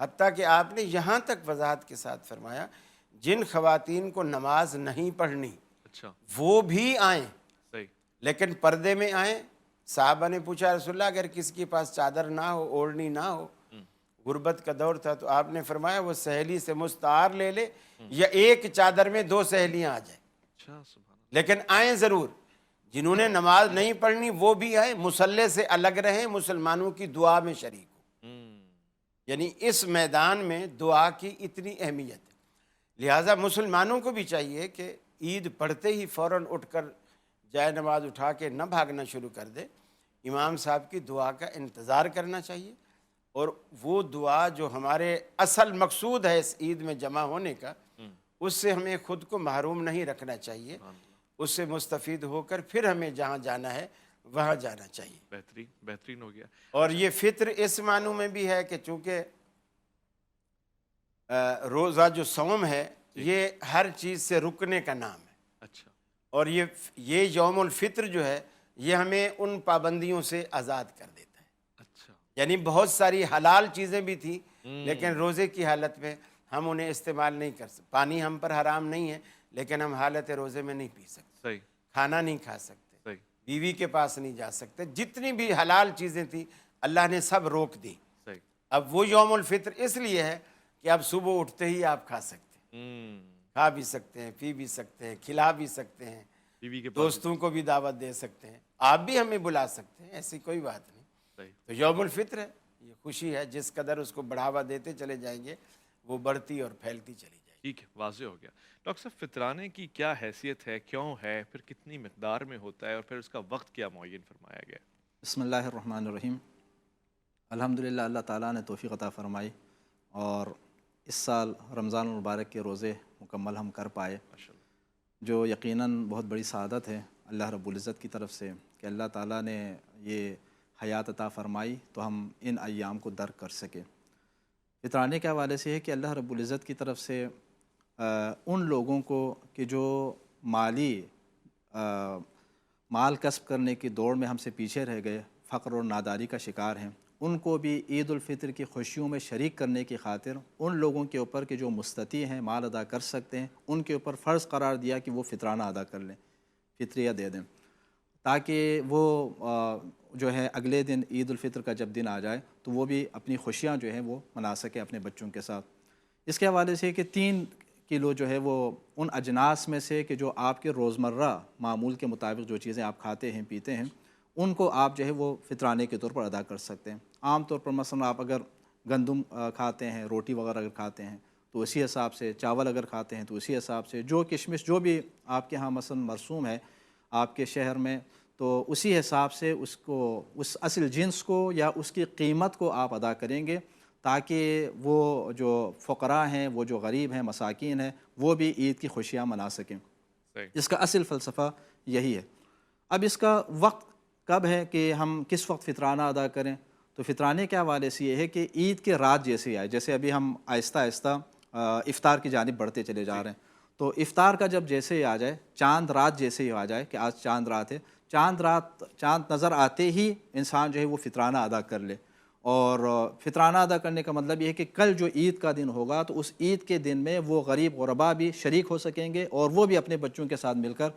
حتیٰ کہ آپ نے یہاں تک وضاحت کے ساتھ فرمایا جن خواتین کو نماز نہیں پڑھنی اچھا، وہ بھی آئیں، صحیح، لیکن پردے میں آئیں۔ صحابہ نے پوچھا رسول اللہ اگر کسی کے پاس چادر نہ ہو، اوڑھنی نہ ہو، غربت کا دور تھا، تو آپ نے فرمایا وہ سہیلی سے مستعار لے لے یا ایک چادر میں 2 سہیلیاں آ جائیں، اچھا، سبحان اللہ، لیکن آئیں ضرور۔ جنہوں نے نماز نہیں پڑھنی وہ بھی آئیں، مصلی سے الگ رہیں، مسلمانوں کی دعا میں شریک ہوں۔ یعنی اس میدان میں دعا کی اتنی اہمیت ہے، لہٰذا مسلمانوں کو بھی چاہیے کہ عید پڑھتے ہی فوراً اٹھ کر جائے نماز اٹھا کے نہ بھاگنا شروع کر دے، امام صاحب کی دعا کا انتظار کرنا چاہیے، اور وہ دعا جو ہمارے اصل مقصود ہے اس عید میں جمع ہونے کا، اس سے ہمیں خود کو محروم نہیں رکھنا چاہیے، اس سے مستفید ہو کر پھر ہمیں جہاں جانا ہے وہاں جانا چاہیے۔ بہترین بہترین ہو گیا۔ اور یہ فطر اس معنوں میں بھی ہے کہ چونکہ روزہ جو صوم ہے یہ ہر چیز سے رکنے کا نام ہے، اچھا اور یہ یوم الفطر جو ہے یہ ہمیں ان پابندیوں سے آزاد کر دیتا ہے۔ اچھا یعنی بہت ساری حلال چیزیں بھی تھیں لیکن روزے کی حالت میں ہم انہیں استعمال نہیں کر سکتے۔ پانی ہم پر حرام نہیں ہے لیکن ہم حالت روزے میں نہیں پی سکتے، صحیح کھانا نہیں کھا سکتے، صحیح بیوی کے پاس نہیں جا سکتے، جتنی بھی حلال چیزیں تھیں اللہ نے سب روک دی۔ صحیح۔ اب وہ یوم الفطر اس لیے ہے کہ اب صبح اٹھتے ہی آپ کھا سکتے ہیں، کھا بھی سکتے ہیں، پی بھی سکتے ہیں، کھلا بھی سکتے ہیں، بیوی کے پاس دوستوں کو بھی دعوت دے سکتے ہیں، آپ بھی ہمیں بلا سکتے ہیں، ایسی کوئی بات نہیں۔ صحیح۔ تو یوم الفطر ہے، یہ خوشی ہے، جس قدر اس کو بڑھاوا دیتے چلے جائیں گے وہ بڑھتی اور پھیلتی چلی جائے گی۔ ٹھیک ہے، واضح ہو گیا۔ ڈاکٹر صاحب، فطرانے کی کیا حیثیت ہے، کیوں ہے، پھر کتنی مقدار میں ہوتا ہے، اور پھر اس کا وقت کیا معین فرمایا گیا ہے؟ بسم اللہ الرحمن الرحیم۔ الحمدللہ اللہ تعالیٰ نے توفیق عطا فرمائی اور اس سال رمضان المبارک کے روزے مکمل ہم کر پائے، ماشاءاللہ۔ جو یقیناً بہت بڑی سعادت ہے اللہ رب العزت کی طرف سے کہ اللہ تعالیٰ نے یہ حیات عطا فرمائی تو ہم ان ایام کو درک کر سکے۔ فطرانے کے حوالے سے ہے کہ اللہ رب العزت کی طرف سے ان لوگوں کو کہ جو مال کسب کرنے کی دوڑ میں ہم سے پیچھے رہ گئے، فقر اور ناداری کا شکار ہیں، ان کو بھی عید الفطر کی خوشیوں میں شریک کرنے کی خاطر ان لوگوں کے اوپر کہ جو مستطیع ہیں، مال ادا کر سکتے ہیں، ان کے اوپر فرض قرار دیا کہ وہ فطرانہ ادا کر لیں، فطریہ دے دیں، تاکہ وہ جو ہے اگلے دن عید الفطر کا جب دن آ جائے تو وہ بھی اپنی خوشیاں جو ہیں وہ منا سکیں اپنے بچوں کے ساتھ۔ اس کے حوالے سے کہ 3 کلو جو ہے وہ ان اجناس میں سے کہ جو آپ کے روزمرہ معمول کے مطابق جو چیزیں آپ کھاتے ہیں پیتے ہیں ان کو آپ جو ہے وہ فطرانے کے طور پر ادا کر سکتے ہیں۔ عام طور پر مثلا آپ اگر گندم کھاتے ہیں، روٹی وغیرہ اگر کھاتے ہیں تو اسی حساب سے، چاول اگر کھاتے ہیں تو اسی حساب سے، جو کشمش جو بھی آپ کے ہاں مثلا مرسوم ہے آپ کے شہر میں تو اسی حساب سے اس کو، اس اصل جنس کو یا اس کی قیمت کو آپ ادا کریں گے تاکہ وہ جو فقراء ہیں، وہ جو غریب ہیں، مساکین ہیں، وہ بھی عید کی خوشیاں منا سکیں۔ اس کا اصل فلسفہ یہی ہے۔ اب اس کا وقت کب ہے کہ ہم کس وقت فطرانہ ادا کریں؟ تو فطرانے کے حوالے سے یہ ہے کہ عید کے رات جیسے ہی آئے، جیسے ابھی ہم آہستہ آہستہ افطار کی جانب بڑھتے چلے جا رہے ہیں، تو افطار کا جب جیسے ہی آ جائے، چاند رات جیسے ہی آ جائے کہ آج چاند رات ہے، چاند نظر آتے ہی انسان جو ہے وہ فطرانہ ادا کر لے۔ اور فطرانہ ادا کرنے کا مطلب یہ ہے کہ کل جو عید کا دن ہوگا تو اس عید کے دن میں وہ غریب غربا بھی شریک ہو سکیں گے اور وہ بھی اپنے بچوں کے ساتھ مل کر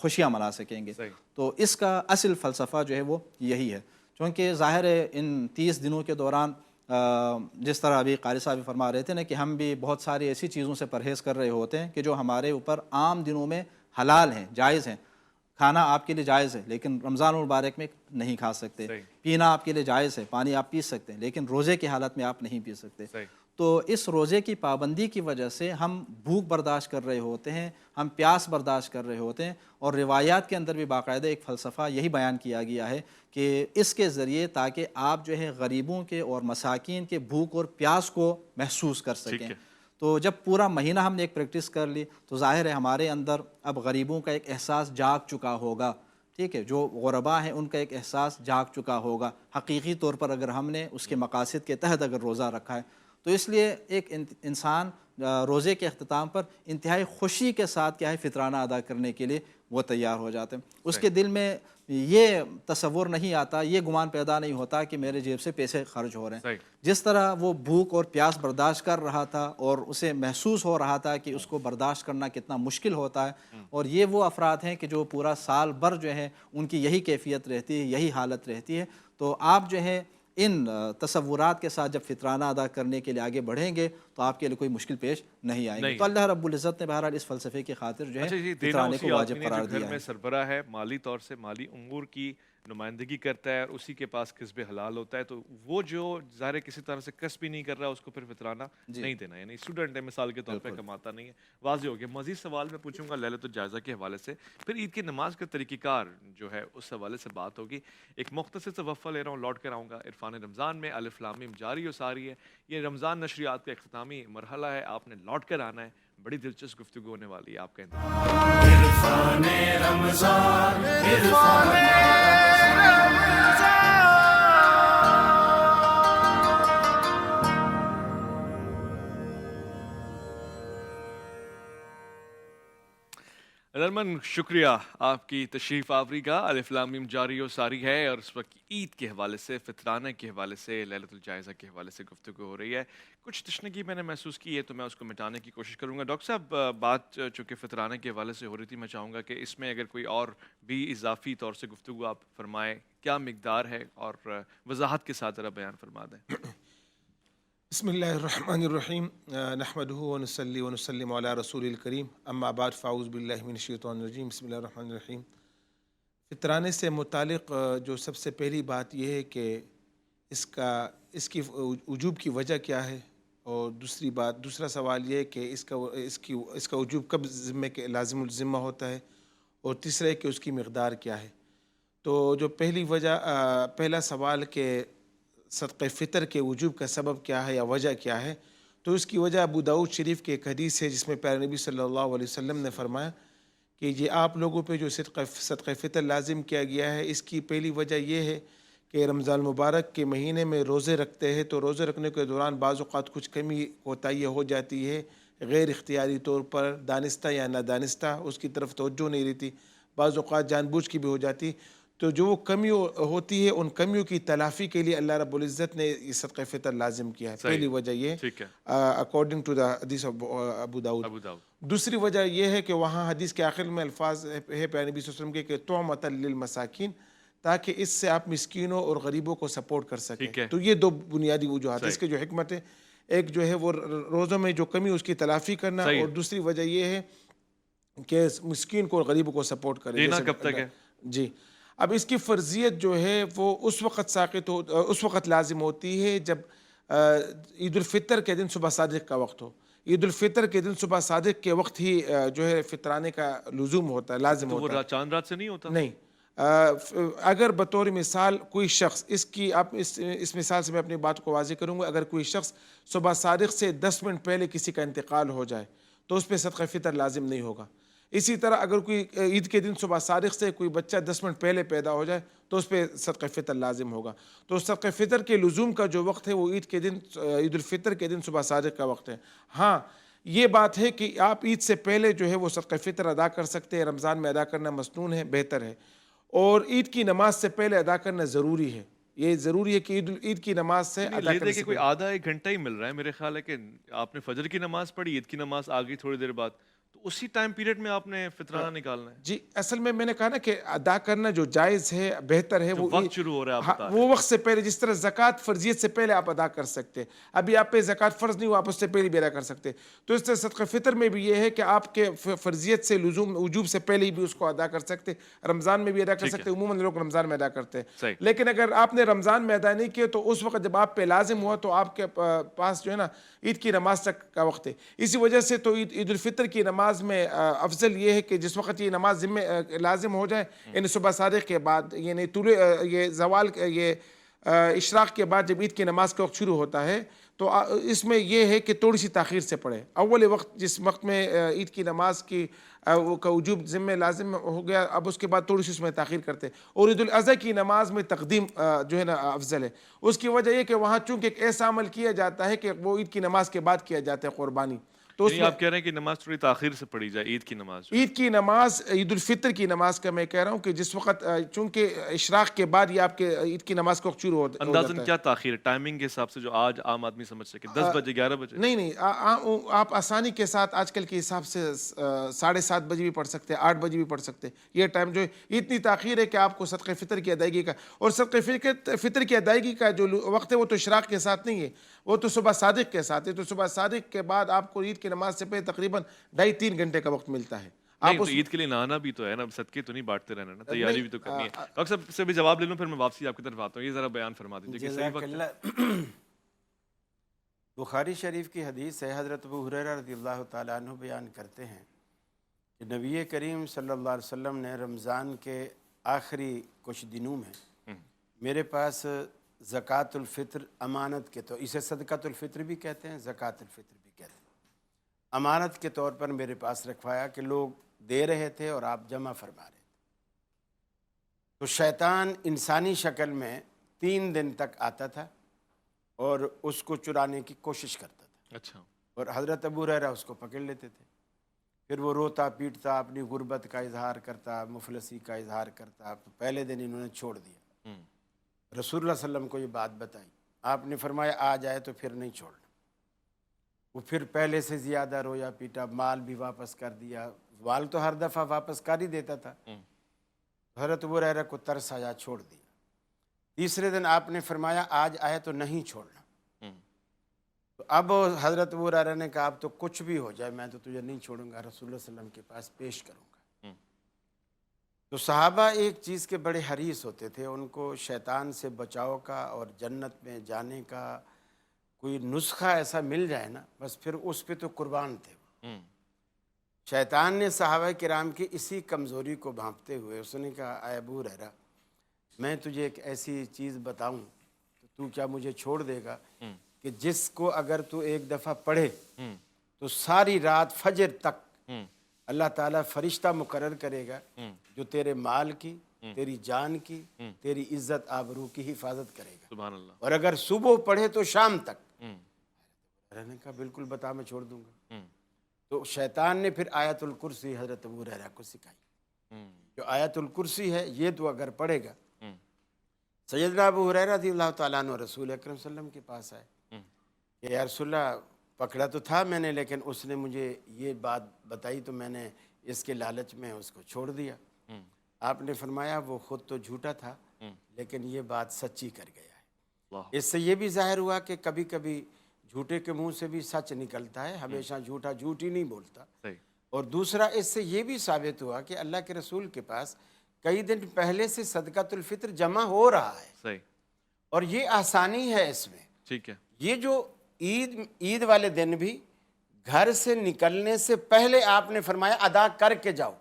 خوشیاں منا سکیں گے۔ تو اس کا اصل فلسفہ جو ہے وہ یہی ہے، چونکہ ظاہر ہے ان 30 دنوں کے دوران جس طرح ابھی قاری صاحب فرما رہے تھے نا کہ ہم بھی بہت ساری ایسی چیزوں سے پرہیز کر رہے ہوتے ہیں کہ جو ہمارے اوپر عام دنوں میں حلال ہیں، جائز ہیں، کھانا آپ کے لیے جائز ہے لیکن رمضان المبارک میں نہیں کھا سکتے، پینا آپ کے لیے جائز ہے، پانی آپ پی سکتے ہیں لیکن روزے کی حالت میں آپ نہیں پی سکتے۔ تو اس روزے کی پابندی کی وجہ سے ہم بھوک برداشت کر رہے ہوتے ہیں، ہم پیاس برداشت کر رہے ہوتے ہیں، اور روایات کے اندر بھی باقاعدہ ایک فلسفہ یہی بیان کیا گیا ہے کہ اس کے ذریعے تاکہ آپ جو ہے غریبوں کے اور مساکین کے بھوک اور پیاس کو محسوس کر سکیں۔ تو جب پورا مہینہ ہم نے ایک پریکٹس کر لی تو ظاہر ہے ہمارے اندر اب غریبوں کا ایک احساس جاگ چکا ہوگا، ٹھیک ہے، جو غربا ہیں ان کا ایک احساس جاگ چکا ہوگا حقیقی طور پر اگر ہم نے اس کے مقاصد کے تحت اگر روزہ رکھا ہے۔ تو اس لیے ایک انسان روزے کے اختتام پر انتہائی خوشی کے ساتھ کیا ہے فطرانہ ادا کرنے کے لیے وہ تیار ہو جاتے ہیں۔ اس کے دل میں یہ تصور نہیں آتا، یہ گمان پیدا نہیں ہوتا کہ میرے جیب سے پیسے خرچ ہو رہے ہیں۔ جس طرح وہ بھوک اور پیاس برداشت کر رہا تھا اور اسے محسوس ہو رہا تھا کہ اس کو برداشت کرنا کتنا مشکل ہوتا ہے، اور یہ وہ افراد ہیں کہ جو پورا سال بھر جو ہے ان کی یہی کیفیت رہتی ہے، یہی حالت رہتی ہے۔ تو آپ جو ہے ان تصورات کے ساتھ جب فطرانہ ادا کرنے کے لیے آگے بڑھیں گے تو آپ کے لیے کوئی مشکل پیش نہیں آئے گی۔ تو اللہ رب العزت نے بہرحال اس فلسفے کی خاطر جو ہے فطرانے کو واجب قرار دیا ہے۔ گھر میں سربراہ ہے، مالی طور سے مالی امور کی نمائندگی کرتا ہے اور اسی کے پاس کسب حلال ہوتا ہے، تو وہ جو ظاہر کسی طرح سے کسب ہی نہیں کر رہا اس کو پھر فطرانہ نہیں دینا، یعنی اسٹوڈنٹ ہے مثال کے طور پہ کماتا نہیں ہے، واضح ہو گیا۔ مزید سوال میں پوچھوں گا لیلۃ الجائزہ کے حوالے سے، پھر عید کی نماز کا طریقہ کار جو ہے اس حوالے سے بات ہوگی۔ ایک مختصر سا وقفہ لے رہا ہوں، لوٹ کر آؤں گا۔ عرفان رمضان میں الف لام میم جاری و ساری ہے، یہ رمضان نشریات کا اختتامی مرحلہ ہے، آپ نے لوٹ کر آنا ہے، بڑی دلچسپ گفتگو ہونے والی ہے، آپ کا رمضان شکریہ آپ کی تشریف آوری کا۔ الف لام میم جاری و ساری ہے اور اس وقت عید کے حوالے سے، فطرانہ کے حوالے سے، لیلۃ الجائزہ کے حوالے سے گفتگو ہو رہی ہے۔ کچھ تشنگی میں نے محسوس کی ہے تو میں اس کو مٹانے کی کوشش کروں گا۔ ڈاکٹر صاحب، بات چونکہ فطرانہ کے حوالے سے ہو رہی تھی، میں چاہوں گا کہ اس میں اگر کوئی اور بھی اضافی طور سے گفتگو آپ فرمائیں، کیا مقدار ہے اور وضاحت کے ساتھ ذرا بیان فرما دیں۔ بسم اللہ الرحمن الرحیم، نحمدہ ونصلی ونسلم علی رسول الکریم، اما بعد فاعوذ باللہ من الشیطان الرجیم، بسم اللہ الرحمن الرحیم۔ فطرانے سے متعلق جو سب سے پہلی بات یہ ہے کہ اس کی وجوب کی وجہ کیا ہے، اور دوسرا سوال یہ ہے کہ اس کا وجوب کب ذمے کے لازم الذمہ ہوتا ہے، اور تیسرا ہے کہ اس کی مقدار کیا ہے۔ تو جو پہلا سوال کہ صدقہ فطر کے وجوب کا سبب کیا ہے یا وجہ کیا ہے، تو اس کی وجہ ابو داؤد شریف کے ایک حدیث ہے جس میں پیارے نبی صلی اللہ علیہ وسلم نے فرمایا کہ یہ آپ لوگوں پہ جو صدقہ فطر لازم کیا گیا ہے، اس کی پہلی وجہ یہ ہے کہ رمضان المبارک کے مہینے میں روزے رکھتے ہیں، تو روزے رکھنے کے دوران بعض اوقات کچھ کمی کوتاہی ہو جاتی ہے، غیر اختیاری طور پر، دانستہ یا نادانستہ اس کی طرف توجہ نہیں رہتی، بعض اوقات جان بوجھ کی بھی ہو جاتی، تو جو وہ کمی ہوتی ہے ان کمیوں کی تلافی کے لیے اللہ رب العزت نے یہ صدقہ فطر لازم کیا ہے۔ پہلی وجہ یہ اکارڈنگ ٹو دا حدیث ابو داؤد۔ دوسری وجہ یہ ہے کہ وہاں حدیث کے آخر میں الفاظ ہے پیارے نبی صلی اللہ علیہ وسلم کے کہ طعمۃ للمساکین، تاکہ اس سے آپ مسکینوں اور غریبوں کو سپورٹ کر سکیں۔ تو یہ دو بنیادی وجوہات، اس کے جو حکمت ہے، ایک جو ہے وہ روزوں میں جو کمی اس کی تلافی کرنا، اور دوسری وجہ یہ ہے کہ مسکین کو اور غریبوں کو سپورٹ کریں۔ دینا کب تک ہے؟ جی، اب اس کی فرضیت جو ہے وہ اس وقت لازم ہوتی ہے جب عید الفطر کے دن صبح صادق کا وقت ہو۔ عید الفطر کے دن صبح صادق کے وقت ہی جو ہے فطرانے کا لزوم ہوتا ہے، لازم ہوتا ہے۔ وہ چاند رات سے نہیں ہوتا؟ نہیں، اگر بطور مثال کوئی شخص، اس مثال سے میں اپنی بات کو واضح کروں گا، اگر کوئی شخص صبح صادق سے 10 منٹ پہلے کسی کا انتقال ہو جائے تو اس پہ صدقہ فطر لازم نہیں ہوگا۔ اسی طرح اگر کوئی عید کے دن صبح صادق سے کوئی بچہ 10 منٹ پہلے پیدا ہو جائے تو اس پہ صدقہ فطر لازم ہوگا۔ تو صدقہ فطر کے لزوم کا جو وقت ہے وہ عید الفطر کے دن صبح صادق کا وقت ہے۔ ہاں، یہ بات ہے کہ آپ عید سے پہلے جو ہے وہ صدقہ فطر ادا کر سکتے ہیں، رمضان میں ادا کرنا مسنون ہے، بہتر ہے، اور عید کی نماز سے پہلے ادا کرنا ضروری ہے۔ یہ ضروری ہے کہ عید کی نماز سے ادا کرنے سے کوئی آدھا ایک گھنٹہ ہی مل رہا ہے، میرے خیال ہے کہ آپ نے فجر کی نماز پڑھی، عید کی نماز آ گئی تھوڑی دیر بعد، تو اسی ٹائم پیریڈ میں آپ نے فطرانہ نکالنا ہے۔ جی، اصل میں نے کہا نا کہ ادا کرنا جو جائز ہے، بہتر ہے، وہ وقت شروع ہو رہا ہے، آپ وہ وقت سے پہلے، جس طرح زکوٰۃ فرضیت سے پہلے آپ ادا کر سکتے، ابھی آپ پہ زکوٰۃ فرض نہیں ہوا، آپ اس سے پہلے بھی ادا کر سکتے۔ تو اس طرح صدقہ فطر میں بھی یہ ہے کہ آپ کے فرضیت سے وجوب سے پہلے بھی اس کو ادا کر سکتے، رمضان میں بھی ادا کر سکتے، عموماً لوگ رمضان میں ادا کرتے ہیں۔ لیکن اگر آپ نے رمضان میں ادا نہیں کیا تو اس وقت جب آپ پہ لازم ہوا تو آپ کے پاس جو ہے نا عید کی نماز تک کا وقت ہے۔ اسی وجہ سے تو عید الفطر کی نماز میں افضل یہ ہے کہ جس وقت یہ نماز لازم ہو جائے، یعنی صبح صادق کے بعد، یعنی یہ زوال، یہ اشراق کے بعد جب عید کی نماز کا وقت شروع ہوتا ہے، تو اس میں یہ ہے کہ تھوڑی سی تاخیر سے پڑھے۔ اول وقت جس وقت میں عید کی نماز کی کا وجوب ذمہ لازم ہو گیا، اب اس کے بعد تھوڑی سی اس میں تاخیر کرتے، اور عید الاضحیٰ کی نماز میں تقدیم جو ہے نا افضل ہے۔ اس کی وجہ یہ کہ وہاں چونکہ ایک ایسا عمل کیا جاتا ہے کہ وہ عید کی نماز کے بعد کیا جاتا ہے، قربانی۔ تو آپ کہہ رہے ہیں کہ نماز تھوڑی تاخیر سے پڑھی جائے، عید کی نماز؟ عید کی نماز، عید الفطر کی نماز کا میں کہہ رہا ہوں کہ جس وقت چونکہ اشراق کے بعد یہ آپ کے عید کی نماز کا وقت شروع ہوتا ہے۔ اندازاً کیا تاخیر ہے ٹائمنگ کے حساب سے جو آج عام آدمی سمجھ سکے؟ 10 بجے، 11 بجے؟ نہیں، آپ آسانی کے ساتھ آج کل کے حساب سے 7:30 بجے بھی پڑھ سکتے، 8 بجے بھی پڑھ سکتے۔ یہ ٹائم جو ہے اتنی تاخیر ہے کہ آپ کو صدقہ فطر کی ادائیگی کا، اور صدقہ فطر کی ادائیگی کا جو وقت ہے وہ تو اشراق کے ساتھ نہیں ہے، وہ تو صبح صادق کے ساتھ ہے۔ تو صبح صادق کے بعد آپ کو عید کی نماز سے پہلے تقریباً 2.5-3 گھنٹے کا وقت ملتا ہے۔ نہیں تو عید کے لیے نہانا بھی تو ہے نا, صدقے تو نہیں بانٹتے رہنا نا, تیاری بھی تو کرنی ہے. ڈاکٹر صاحب سے بھی جواب لے لوں پھر میں واپسی آپ کی طرف آتا ہوں, یہ ذرا بیان فرما دیجیے کہ صحیح وقت ہے. بخاری شریف کی حدیث ہے, حضرت ابو ہریرہ رضی اللہ تعالیٰ عنہ بیان کرتے ہیں کہ نبی کریم صلی اللہ علیہ وسلم نے رمضان کے آخری کچھ دنوں میں میرے پاس زکوٰۃ الفطر امانت کے طور, اسے صدقۃ الفطر بھی کہتے ہیں, زکوٰۃ الفطر بھی کہتے ہیں, امانت کے طور پر میرے پاس رکھوایا کہ لوگ دے رہے تھے اور آپ جمع فرما رہے تھے. تو شیطان انسانی شکل میں 3 دن تک آتا تھا اور اس کو چرانے کی کوشش کرتا تھا. اچھا. اور حضرت ابو ہریرہ اس کو پکڑ لیتے تھے. پھر وہ روتا پیٹتا, اپنی غربت کا اظہار کرتا, مفلسی کا اظہار کرتا. تو پہلے دن انہوں نے چھوڑ دیا. رسول اللہ صلی اللہ علیہ وسلم کو یہ بات بتائی, آپ نے فرمایا آ جائے تو پھر نہیں چھوڑنا. وہ پھر پہلے سے زیادہ رویا پیٹا, مال بھی واپس کر دیا. مال تو ہر دفعہ واپس کر ہی دیتا تھا. حضرت ابو ہریرہ کو ترس آیا, چھوڑ دیا. تیسرے دن آپ نے فرمایا آج آئے تو نہیں چھوڑنا. تو اب حضرت ابو ہریرہ نے کہا اب تو کچھ بھی ہو جائے میں تو تجھے نہیں چھوڑوں گا, رسول اللہ صلی اللہ علیہ وسلم کے پاس پیش کروں گا. تو صحابہ ایک چیز کے بڑے حریص ہوتے تھے, ان کو شیطان سے بچاؤ کا اور جنت میں جانے کا کوئی نسخہ ایسا مل جائے نا, بس پھر اس پہ تو قربان تھے. شیطان نے صحابہ کرام کی اسی کمزوری کو بھانپتے ہوئے اس نے کہا اے ابو ہریرہ میں تجھے ایک ایسی چیز بتاؤں تو کیا مجھے چھوڑ دے گا کہ جس کو اگر تو ایک دفعہ پڑھے تو ساری رات فجر تک اللہ تعالیٰ فرشتہ مقرر کرے گا جو تیرے مال کی, تیری جان کی, تیری عزت آبرو کی حفاظت کرے گا. سبحان اللہ. اور اگر صبح پڑھے تو شام تک. میں نے کہا بالکل بتا, میں چھوڑ دوں گا. تو شیطان نے پھر آیت الکرسی حضرت ابو ہریرہ کو سکھائی. جو آیت الکرسی ہے یہ تو اگر پڑھے گا. سیدنا ابو ہریرہ رضی اللہ تعالیٰ عنہ رسول اکرم صلی اللہ علیہ وسلم کے پاس آئے کہ یا رسول اللہ پکڑا تو تھا میں نے, لیکن اس نے مجھے یہ بات بتائی تو میں نے اس کے لالچ میں اس کو چھوڑ دیا. آپ نے فرمایا وہ خود تو جھوٹا تھا لیکن یہ بات سچی کر گیا ہے. اس سے یہ بھی ظاہر ہوا کہ کبھی کبھی جھوٹے کے منہ سے بھی سچ نکلتا ہے, ہمیشہ جھوٹا جھوٹ ہی نہیں بولتا. اور دوسرا اس سے یہ بھی ثابت ہوا کہ اللہ کے رسول کے پاس کئی دن پہلے سے صدقۃ الفطر جمع ہو رہا ہے. اور یہ آسانی ہے اس میں. ٹھیک ہے. یہ جو عید والے دن بھی گھر سے نکلنے سے پہلے آپ نے فرمایا ادا کر کے جاؤ,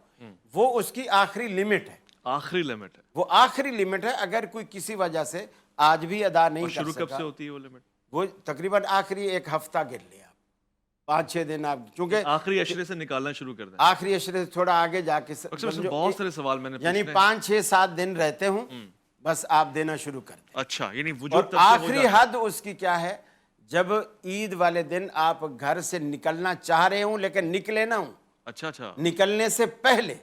وہ اس کی آخری لیمٹ ہے. آخری لیمٹ ہے, وہ آخری لیمٹ ہے. اگر کوئی کسی وجہ سے آج بھی ادا نہیں کر سکا, شروع کب سے ہوتی ہے وہ لیمٹ؟ وہ تقریباً آخری 1 ہفتہ گر لیا, 5-6 دن آپ, چونکہ آخری عشرے سے نکالنا شروع کر دیں. آخری عشرے سے تھوڑا آگے جا کے بہت سارے سوال میں نے یعنی 5-6-7 دن رہتے ہوں بس آپ دینا شروع کر دیں. اچھا, یعنی اور آخری حد اس کی کیا ہے, جب عید والے دن آپ گھر سے نکلنا چاہ رہے ہوں لیکن نکلے نہ ہوں. اچھا. نکلنے سے پہلے,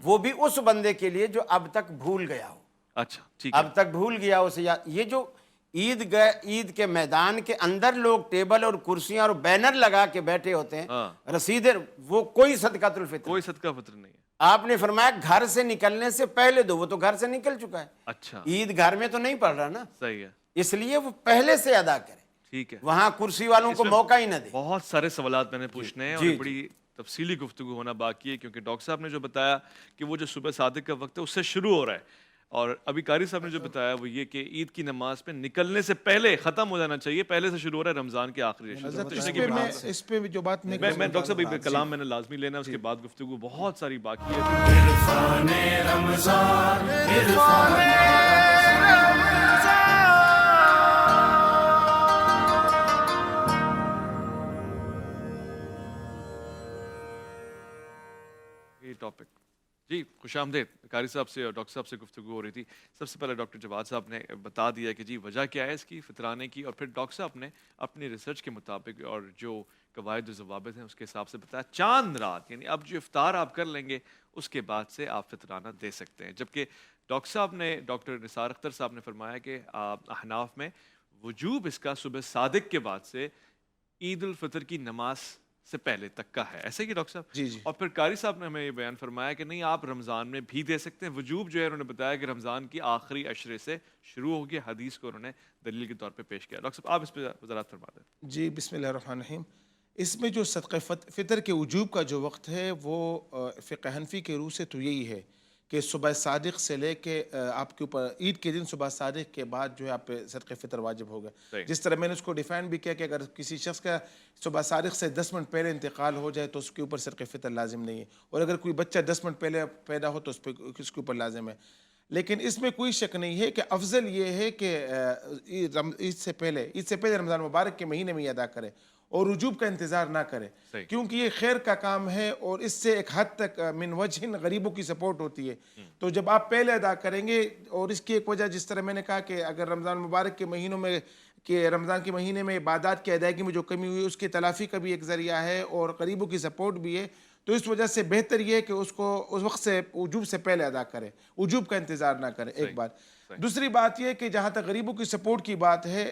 وہ بھی اس بندے کے لیے جو اب تک بھول گیا ہو. اچھا ٹھیک ہے. اب تک بھول گیا اسے. یہ جو عید کے میدان کے اندر لوگ ٹیبل اور کرسیاں اور بینر لگا کے بیٹھے ہوتے ہیں, رسیدیں, وہ کوئی صدقۃ الفطر, کوئی صدقہ فطر نہیں ہے. آپ نے فرمایا گھر سے نکلنے سے پہلے دو. وہ تو گھر سے نکل چکا ہے. اچھا, عید گھر میں تو نہیں پڑھ رہا نا. صحیح ہے. اس لیے وہ پہلے سے ادا کرے. ٹھیک ہے. وہاں کرسی والوں کو موقع ہی نہ دے. بہت سارے سوالات میں نے پوچھنے ہیں اور بڑی تفصیلی گفتگو ہونا باقی ہے, کیونکہ ڈاکٹر صاحب نے جو بتایا کہ وہ جو صبح صادق کا وقت ہے اس سے شروع ہو رہا ہے, اور ابھی قاری صاحب نے جو بتایا وہ یہ کہ عید کی نماز پہ نکلنے سے پہلے ختم ہو جانا چاہیے, پہلے سے شروع ہو رہا ہے رمضان کے آخری عشرے. اس پہ جو بات میں ڈاکٹر صاحب کلام میں نے لازمی لینا ہے, اس کے بعد گفتگو بہت ساری باقی ہے. ٹاپک جی, خوش آمدید. قاری صاحب سے اور ڈاکٹر صاحب سے گفتگو ہو رہی تھی. سب سے پہلے ڈاکٹر جواد صاحب نے بتا دیا کہ جی وجہ کیا ہے اس کی فطرانے کی, اور پھر ڈاکٹر صاحب نے اپنی ریسرچ کے مطابق اور جو قواعد و ضوابط ہیں اس کے حساب سے بتایا چاند رات, یعنی اب جو افطار آپ کر لیں گے اس کے بعد سے آپ فطرانہ دے سکتے ہیں. جبکہ ڈاکٹر صاحب نے, ڈاکٹر نثار اختر صاحب نے فرمایا کہ احناف میں وجوب اس کا صبح صادق کے بعد سے عید الفطر کی نماز سے پہلے تک کا ہے. ایسے کہ ڈاکٹر صاحب جی. اور پھر قاری صاحب نے ہمیں یہ بیان فرمایا کہ نہیں آپ رمضان میں بھی دے سکتے ہیں. وجوب جو ہے انہوں نے بتایا کہ رمضان کی آخری عشرے سے شروع ہو گیا, حدیث کو انہوں نے دلیل کے طور پہ پیش کیا. ڈاکٹر صاحب آپ اس پہ وضاحت فرما دیں. جی, بسم اللہ الرحمن الرحیم. اس میں جو صدقہ فطر کے وجوب کا جو وقت ہے وہ فقہ حنفی کے روح سے تو یہی ہے کہ صبح صادق سے لے کے آپ کے اوپر عید کے دن صبح صادق کے بعد جو ہے آپ پہ صدقہ فطر واجب ہوگا. جس طرح میں نے اس کو ڈیفائن بھی کیا کہ اگر کسی شخص کا صبح صادق سے 10 منٹ پہلے انتقال ہو جائے تو اس کے اوپر صدقہ فطر لازم نہیں ہے, اور اگر کوئی بچہ 10 منٹ پہلے پیدا ہو تو اس کے اوپر لازم ہے. لیکن اس میں کوئی شک نہیں ہے کہ افضل یہ ہے کہ عید سے پہلے رمضان مبارک کے مہینے میں یہ ادا کرے اور رجوب کا انتظار نہ کرے, کیونکہ یہ خیر کا کام ہے اور اس سے ایک حد تک من وجہ غریبوں کی سپورٹ ہوتی ہے. تو جب آپ پہلے ادا کریں گے, اور اس کی ایک وجہ جس طرح میں نے کہا کہ اگر رمضان مبارک کے مہینوں میں رمضان کے مہینے میں عبادات کی ادائیگی میں جو کمی ہوئی اس کی تلافی کا بھی ایک ذریعہ ہے اور غریبوں کی سپورٹ بھی ہے, تو اس وجہ سے بہتر یہ ہے کہ اس کو اس وقت سے وجوب سے پہلے ادا کرے, وجوب کا انتظار نہ کرے. ایک بات. دوسری بات یہ کہ جہاں تک غریبوں کی سپورٹ کی بات ہے,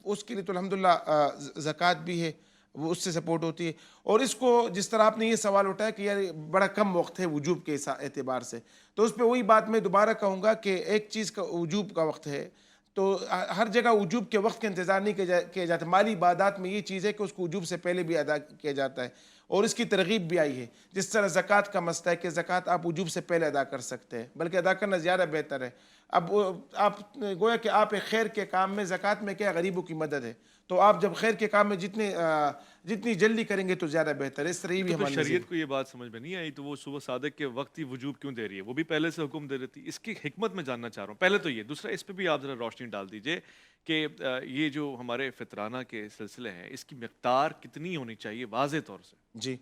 اس کے لیے تو الحمدللہ زکوٰۃ بھی ہے, وہ اس سے سپورٹ ہوتی ہے. اور اس کو جس طرح آپ نے یہ سوال اٹھایا کہ یار بڑا کم وقت ہے وجوب کے اعتبار سے, تو اس پہ وہی بات میں دوبارہ کہوں گا کہ ایک چیز کا وجوب کا وقت ہے, تو ہر جگہ وجوب کے وقت کا انتظار نہیں کیا جاتا. مالی عبادات میں یہ چیز ہے کہ اس کو وجوب سے پہلے بھی ادا کیا جاتا ہے, اور اس کی ترغیب بھی آئی ہے. جس طرح زکوٰۃ کا مسئلہ ہے کہ زکوٰۃ آپ وجوب سے پہلے ادا کر سکتے ہیں, بلکہ ادا کرنا زیادہ بہتر ہے. اب آپ گویا کہ آپ ایک خیر کے کام میں, زکوٰۃ میں کیا غریبوں کی مدد ہے, تو آپ جب خیر کے کام میں جتنی جلدی کریں گے تو زیادہ بہتر ہے. اس طرح بھی ہماری شریعت کو یہ بات سمجھ میں نہیں آئی تو وہ صبح صادق کے وقت ہی وجوب کیوں دے رہی ہے؟ وہ بھی پہلے سے حکم دے رہی تھی. اس کی حکمت میں جاننا چاہ رہا ہوں. پہلے تو یہ, دوسرا اس پہ بھی آپ ذرا روشنی ڈال دیجئے کہ یہ جو ہمارے فطرانہ کے سلسلے ہیں اس کی مقدار کتنی ہونی چاہیے واضح طور سے؟ جی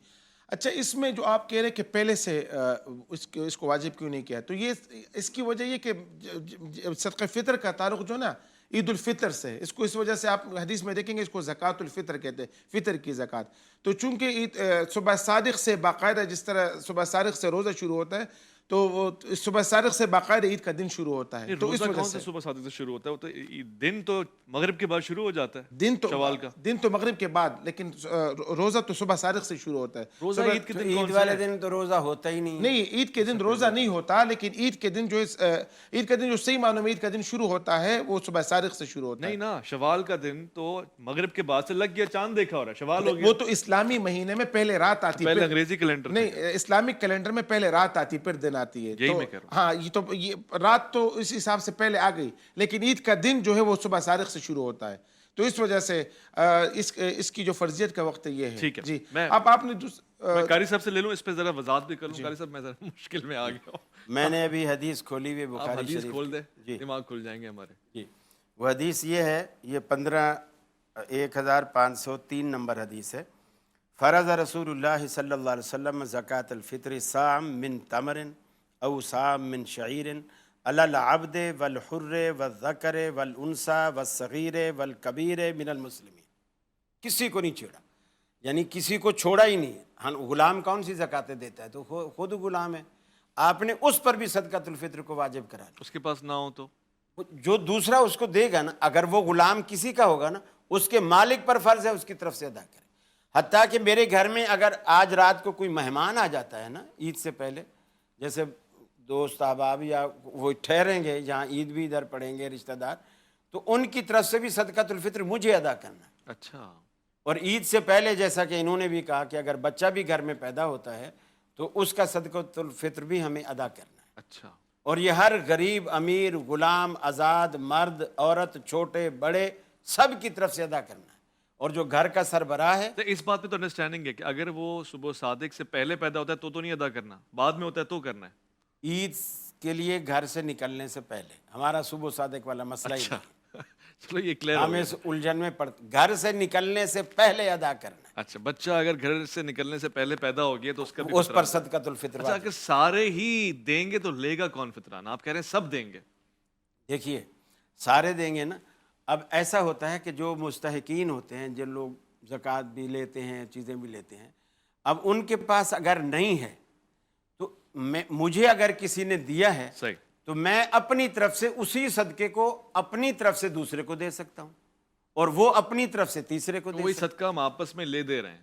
اچھا, اس میں جو آپ کہہ رہے کہ پہلے سے اس کو واجب کیوں نہیں کیا, تو یہ اس کی وجہ یہ کہ صدقہ فطر کا تعلق جو نا عید الفطر سے, اس کو اس وجہ سے آپ حدیث میں دیکھیں گے اس کو زکوٰۃ الفطر کہتے ہیں, فطر کی زکوٰۃ. تو چونکہ صبح صادق سے باقاعدہ, جس طرح صبح صادق سے روزہ شروع ہوتا ہے تو وہ صبح صادق سے باقاعدہ عید کا دن شروع ہوتا ہے. تو اس وجہ سے صبح صادق سے شروع ہوتا ہے, وہ تو دن تو مغرب کے بعد شروع ہو جاتا ہے, دن تو مغرب کے بعد, لیکن روزہ تو صبح صادق سے شروع ہوتا ہے. روزہ عید کے دن عید والے دن تو روزہ ہوتا ہی نہیں. نہیں, عید کے دن روزہ نہیں ہوتا, لیکن عید کے دن جو صحیح معنوں میں عید کا دن شروع ہوتا ہے وہ صبح صادق سے شروع ہوتا ہے. نہیں نا, شوال کا دن تو مغرب کے بعد سے لگ گیا, چاند دیکھا ہو رہا ہے, شوال ہو گیا. وہ تو اسلامی مہینے میں پہلے رات آتی ہے, پہلے انگریزی کیلنڈر نہیں اسلامک کیلنڈر میں پہلے رات آتی پھر دن آتی ہے. ہاں, یہ رات تو اس حساب سے پہلے آ گئی, لیکن عید کا دن جو ہے وہ صبح صادق سے شروع ہوتا ہے. تو اس وجہ سے اس کی جو فرضیت کا وقت یہ ہے. ٹھیک ہے, جی. اب آپ نے قاری صاحب سے لے لوں, اس پہ ذرا وضاحت بھی کر لوں. قاری صاحب میں ذرا مشکل میں آ گیا ہوں. میں نے ابھی حدیث کھولی ہوئی بخاری شریف. حدیث کھول دے, دماغ کھل جائیں گے ہمارے. جی, وہ حدیث یہ ہے, یہ 1503 نمبر حدیث ہے. فرض رسول اللہ صلی اللہ علیہ وسلم زکوٰۃ الفطر صاع من تمر او صاع من شعیر علی العبد والحر والذکر والانثى والصغیر والکبیر من المسلمین. کسی کو نہیں چھیڑا, یعنی کسی کو چھوڑا ہی نہیں. ہاں, غلام کون سی زکوٰۃیں دیتا ہے, تو خود غلام ہے, آپ نے اس پر بھی صدقۃ الفطر کو واجب کرا دیا. اس کے پاس نہ ہو تو جو دوسرا اس کو دے گا نا, اگر وہ غلام کسی کا ہوگا نا, اس کے مالک پر فرض ہے اس کی طرف سے ادا کرے. حتیٰ کہ میرے گھر میں اگر آج رات کو کوئی مہمان آ جاتا ہے نا عید سے پہلے, جیسے دوست احباب یا وہ ٹھہریں گے جہاں عید بھی ادھر پڑھیں گے رشتہ دار, تو ان کی طرف سے بھی صدقۃ الفطر مجھے ادا کرنا ہے. اچھا, اور عید سے پہلے جیسا کہ انہوں نے بھی کہا کہ اگر بچہ بھی گھر میں پیدا ہوتا ہے تو اس کا صدقۃ الفطر بھی ہمیں ادا کرنا ہے. اچھا, اور یہ ہر غریب, امیر, غلام, آزاد, مرد, عورت, چھوٹے بڑے سب کی طرف سے ادا کرنا ہے. اور جو گھر کا سربراہ ہے, تو اس بات پہ تو انڈرسٹینڈنگ ہے کہ اگر وہ صبح صادق سے پہلے پیدا ہوتا ہے تو نہیں ادا کرنا, بعد میں ہوتا ہے تو کرنا ہے. عید کے لیے گھر سے نکلنے سے پہلے, ہمارا صبح صادق والا مسئلہ ہی نہیں. چلو یہ کلیئر ہم اس الجھن میں گھر سے نکلنے سے پہلے ادا کرنا ہے. اچھا, بچہ اگر گھر سے نکلنے سے پہلے پیدا ہو گیا تو اس کا بھی اس پر صدقۃ الفطر. اچھا, اگر سارے ہی دیں گے تو لے گا کون فطرانہ؟ آپ کہہ رہے ہیں سب دیں گے. دیکھیے, سارے دیں گے نا. اب ایسا ہوتا ہے کہ جو مستحقین ہوتے ہیں, جن لوگ زکوٰۃ بھی لیتے ہیں, چیزیں بھی لیتے ہیں, اب ان کے پاس اگر نہیں ہے تو مجھے اگر کسی نے دیا ہے صحیح, تو میں اپنی طرف سے اسی صدقے کو اپنی طرف سے دوسرے کو دے سکتا ہوں, اور وہ اپنی طرف سے تیسرے کو دے وہی سکتا. صدقہ ہم آپس میں لے دے رہے ہیں,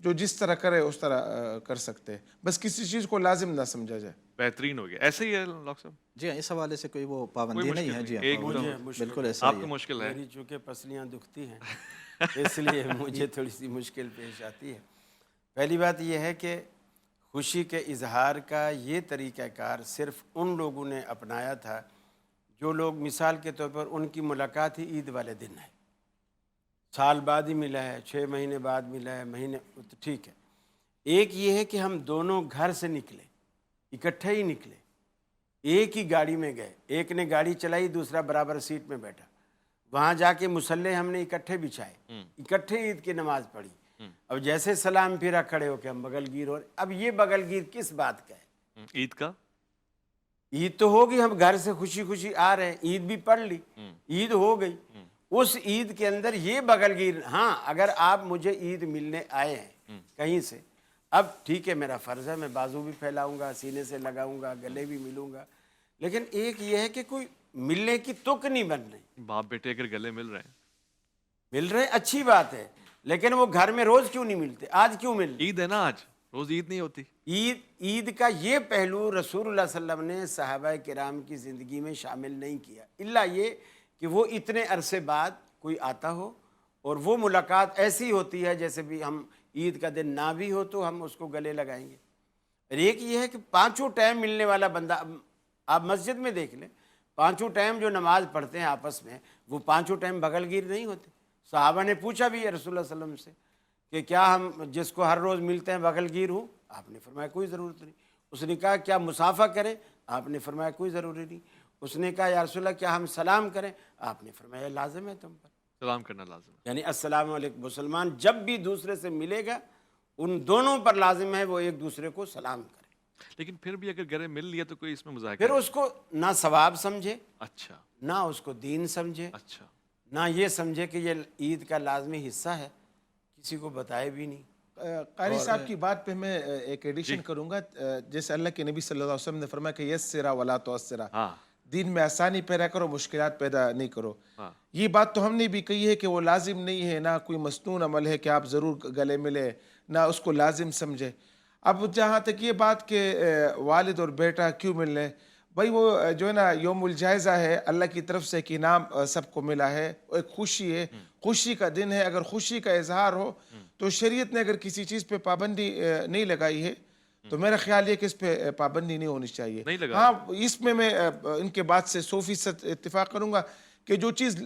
جو جس طرح کرے اس طرح کر سکتے ہیں، بس کسی چیز کو لازم نہ سمجھا جائے. بہترین ہو گیا. ایسے ہی ہے ڈاکٹر صاحب؟ جی ہاں، اس حوالے سے کوئی وہ پابندی نہیں ہے. جی ہاں، ایک مجھے مشکل بالکل ہے. ایسا آپ ہی کو ہے. مشکل ہے. میری چونکہ پسلیاں دکھتی ہیں اس لیے مجھے تھوڑی سی مشکل پیش آتی ہے. پہلی بات یہ ہے کہ خوشی کے اظہار کا یہ طریقہ کار صرف ان لوگوں نے اپنایا تھا جو لوگ مثال کے طور پر ان کی ملاقات ہی عید والے دن ہے، سال بعد ہی ملا ہے، 6 مہینے بعد ملا ہے، مہینے تو ٹھیک ہے. ایک یہ ہے کہ ہم دونوں گھر سے نکلے، اکٹھے ہی نکلے، ایک ہی گاڑی میں گئے، ایک نے گاڑی چلائی، دوسرا برابر سیٹ میں بیٹھا، وہاں جا کے مصلے ہم نے اکٹھے بچھائے، اکٹھے عید کی نماز پڑھی. اب جیسے سلام پھرا کھڑے ہو کے ہم بغل گیر ہو رہے. اب یہ بغل گیر کس بات کا ہے؟ عید کا عید تو ہوگی، ہم گھر سے خوشی خوشی آ رہے ہیں، عید بھی پڑھ لی، عید ہو گئی. اس عید کے اندر یہ بغل گیر. ہاں اگر آپ مجھے عید ملنے آئے ہیں کہیں سے، اب ٹھیک ہے میرا فرض ہے، میں بازو بھی پھیلاؤں گا، سینے سے لگاؤں گا، گلے بھی ملوں گا، لیکن ایک یہ ہے کہ کوئی ملنے کی تک نہیں بن رہی. باپ بیٹے اگر گلے مل رہے ہیں، مل رہے اچھی بات ہے، لیکن وہ گھر میں روز کیوں نہیں ملتے؟ آج کیوں مل رہے؟ عید ہے نا، آج روز عید نہیں ہوتی. عید کا یہ پہلو رسول اللہ صلی اللہ علیہ وسلم نے صحابہ کرام کی زندگی میں شامل نہیں کیا، الا یہ کہ وہ اتنے عرصے بعد کوئی آتا ہو اور وہ ملاقات ایسی ہوتی ہے جیسے بھی ہم عید کا دن نہ بھی ہو تو ہم اس کو گلے لگائیں گے. اور ایک یہ ہے کہ پانچوں ٹائم ملنے والا بندہ، آپ مسجد میں دیکھ لیں، پانچوں ٹائم جو نماز پڑھتے ہیں آپس میں، وہ پانچوں ٹائم بغل گیر نہیں ہوتے. صحابہ نے پوچھا بھی ہے رسول اللہ صلی اللہ علیہ وسلم سے کہ کیا ہم جس کو ہر روز ملتے ہیں بغل گیر ہوں؟ آپ نے فرمایا کوئی ضرورت نہیں. اس نے کہا کیا مسافہ کریں؟ آپ نے فرمایا کوئی ضروری نہیں. اس نے کہا یا رسول اللہ کیا ہم سلام کریں؟ آپ نے فرمایا لازم ہے تم پر، سلام کرنا لازم ہے. یعنی السلام علیکم. مسلمان جب بھی دوسرے سے ملے گا ان دونوں پر لازم ہے وہ ایک دوسرے کو سلام کرے. لیکن پھر بھی اگر گلے مل لیا تو کوئی اس میں مذاکرہ پھر اس کو نہ ثواب سمجھے، اچھا نہ اس کو دین سمجھے، اچھا نہ یہ سمجھے کہ یہ عید کا لازمی حصہ ہے، کسی کو بتائے بھی نہیں. قاری صاحب کی بات پہ میں ایک ایڈیشن کروں گا. جیسے اللہ کے نبی صلی اللہ علیہ وسلم نے فرمایا کہ یسرا ولا تعسرا، ہاں دین میں آسانی پیدا کرو، مشکلات پیدا نہیں کرو. یہ بات تو ہم نے بھی کہی ہے کہ وہ لازم نہیں ہے، نہ کوئی مسنون عمل ہے کہ آپ ضرور گلے ملے، نہ اس کو لازم سمجھے. اب جہاں تک یہ بات کہ والد اور بیٹا کیوں مل رہے، بھائی وہ جو ہے نا یوم الجائزہ ہے، اللہ کی طرف سے ایک انعام سب کو ملا ہے، ایک خوشی ہے، خوشی کا دن ہے. اگر خوشی کا اظہار ہو تو شریعت نے اگر کسی چیز پہ پابندی نہیں لگائی ہے تو میرا خیال یہ کہ اس پہ پابندی نہیں ہونی چاہیے. ہاں اس میں ان کے بات سے 100% اتفاق کروں گا کہ جو چیز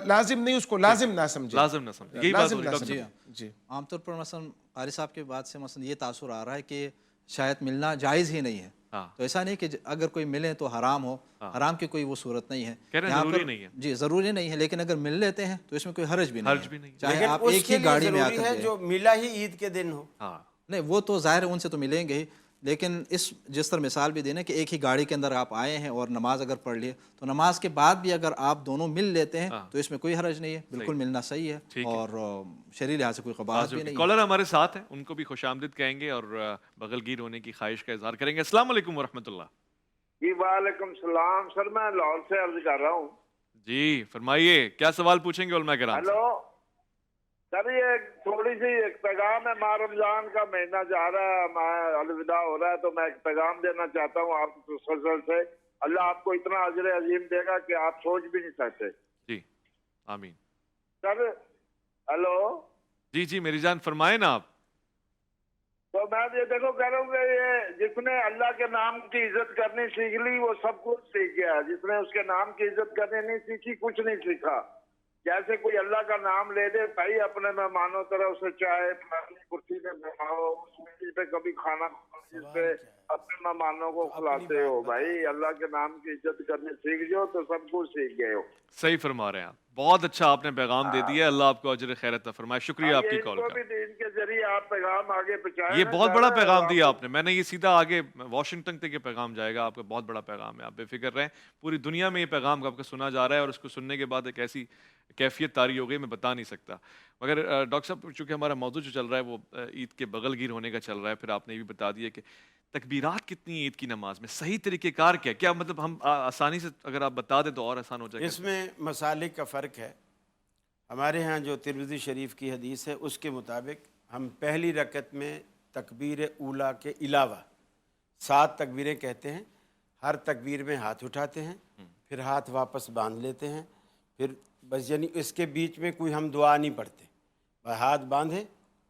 لازم نہیں اس کو لازم نہ سمجھے، لازم نہ سمجھے. یہی بات ہو رہی ڈاکٹر جی صاحب. جی عام طور پر مثلا قاری صاحب کے بات سے مثلا یہ تاثر آ رہا ہے کہ شاید ملنا جائز ہی نہیں ہے. تو ایسا نہیں کہ اگر کوئی ملے تو حرام ہو، حرام کی کوئی وہ صورت نہیں ہے. کہہ رہے ہیں ضروری نہیں ہے. جی ضروری نہیں ہے، لیکن اگر مل لیتے ہیں تو اس میں کوئی حرج بھی نہیں ہے، چاہے لیکن آپ اس ایک کے ہی لیے گاڑی میں آ ضروری کر ہے جو ملا ہی عید کے دن ہو. ہاں نہیں وہ تو ظاہر ہے ان سے تو ملیں گے ہی، لیکن جس طرح مثال بھی دینا کہ ایک ہی گاڑی کے اندر آپ آئے ہیں اور نماز اگر پڑھ لیے تو نماز کے بعد بھی اگر آپ دونوں مل لیتے ہیں تو اس میں کوئی حرج نہیں ہے، بالکل ملنا صحیح ہے اور شرعی لحاظ سے کوئی قباحت بھی نہیں ہے. کالر ہمارے ساتھ ہیں، ان کو بھی خوش آمدید کہیں گے اور بغل گیر ہونے کی خواہش کا اظہار کریں گے. السلام علیکم ورحمۃ اللہ. جی وعلیکم السلام سر، میں لاہور سے عرض کر رہا ہوں. جی فرمائیے، کیا سوال پوچھیں گے علماء کرام سے؟ ہیلو سر، یہ تھوڑی سی ایک پیغام ہے، ماہ رمضان کا مہینہ جا رہا ہے، ماہ الوداع ہو رہا ہے، تو میں ایک پیغام دینا چاہتا ہوں آپ مسلسل سے. اللہ آپ کو اتنا اجر عظیم دے گا کہ آپ سوچ بھی نہیں سکتے. جی آمین. سر ہیلو جی جی میری جان فرمائیں نا آپ. تو میں یہ دیکھو کہہ رہا ہوں کہ یہ جس نے اللہ کے نام کی عزت کرنی سیکھ لی وہ سب کچھ سیکھ گیا. جس نے اس کے نام کی عزت کرنی نہیں سیکھی کچھ نہیں سیکھا. جیسے کوئی اللہ کا نام لے دے بھائی، اپنے مہمانوں طرح اسے چائے پانی کرسی پہ بیٹھاؤ، اس میز پہ کبھی کھانا جس پہ اپنے مہمانوں کو کھلاتے ہو. بھائی اللہ کے نام کی عزت کرنی سیکھ جاؤ تو سب کچھ سیکھ گئے ہو. صحیح فرما رہے ہیں آپ، بہت اچھا آپ نے پیغام دے دیا. اللہ آپ کو اجر خیر عطا فرمائے. شکریہ آپ کی کال کا. ان کے ذریعے آپ پیغام آگے پہنچائیں. یہ بہت بڑا پیغام دیا آپ نے. میں نے یہ سیدھا آگے واشنگٹن تک یہ پیغام جائے گا. آپ کا بہت بڑا پیغام ہے، آپ بے فکر رہیں. پوری دنیا میں یہ پیغام آپ کا سنا جا رہا ہے اور اس کو سننے کے بعد ایک ایسی کیفیت طاری ہو گئی میں بتا نہیں سکتا. مگر ڈاکٹر صاحب چونکہ ہمارا موضوع جو چل رہا ہے وہ عید کے بغل گیر ہونے کا چل رہا ہے، پھر آپ نے یہ بھی بتا دیا کہ تکبیرات کتنی عید کی نماز میں، صحیح طریقہ کار کیا مطلب ہم آسانی سے اگر آپ بتا دیں تو اور آسان ہو جائے گا. اس میں مسالک کا فرق ہے. ہمارے ہاں جو ترمذی شریف کی حدیث ہے اس کے مطابق ہم پہلی رکعت میں تکبیر اولا کے علاوہ 7 تکبیریں کہتے ہیں. ہر تکبیر میں ہاتھ اٹھاتے ہیں, پھر ہاتھ واپس باندھ لیتے ہیں, پھر بس یعنی اس کے بیچ میں کوئی ہم دعا نہیں پڑھتے, ہاتھ باندھیں,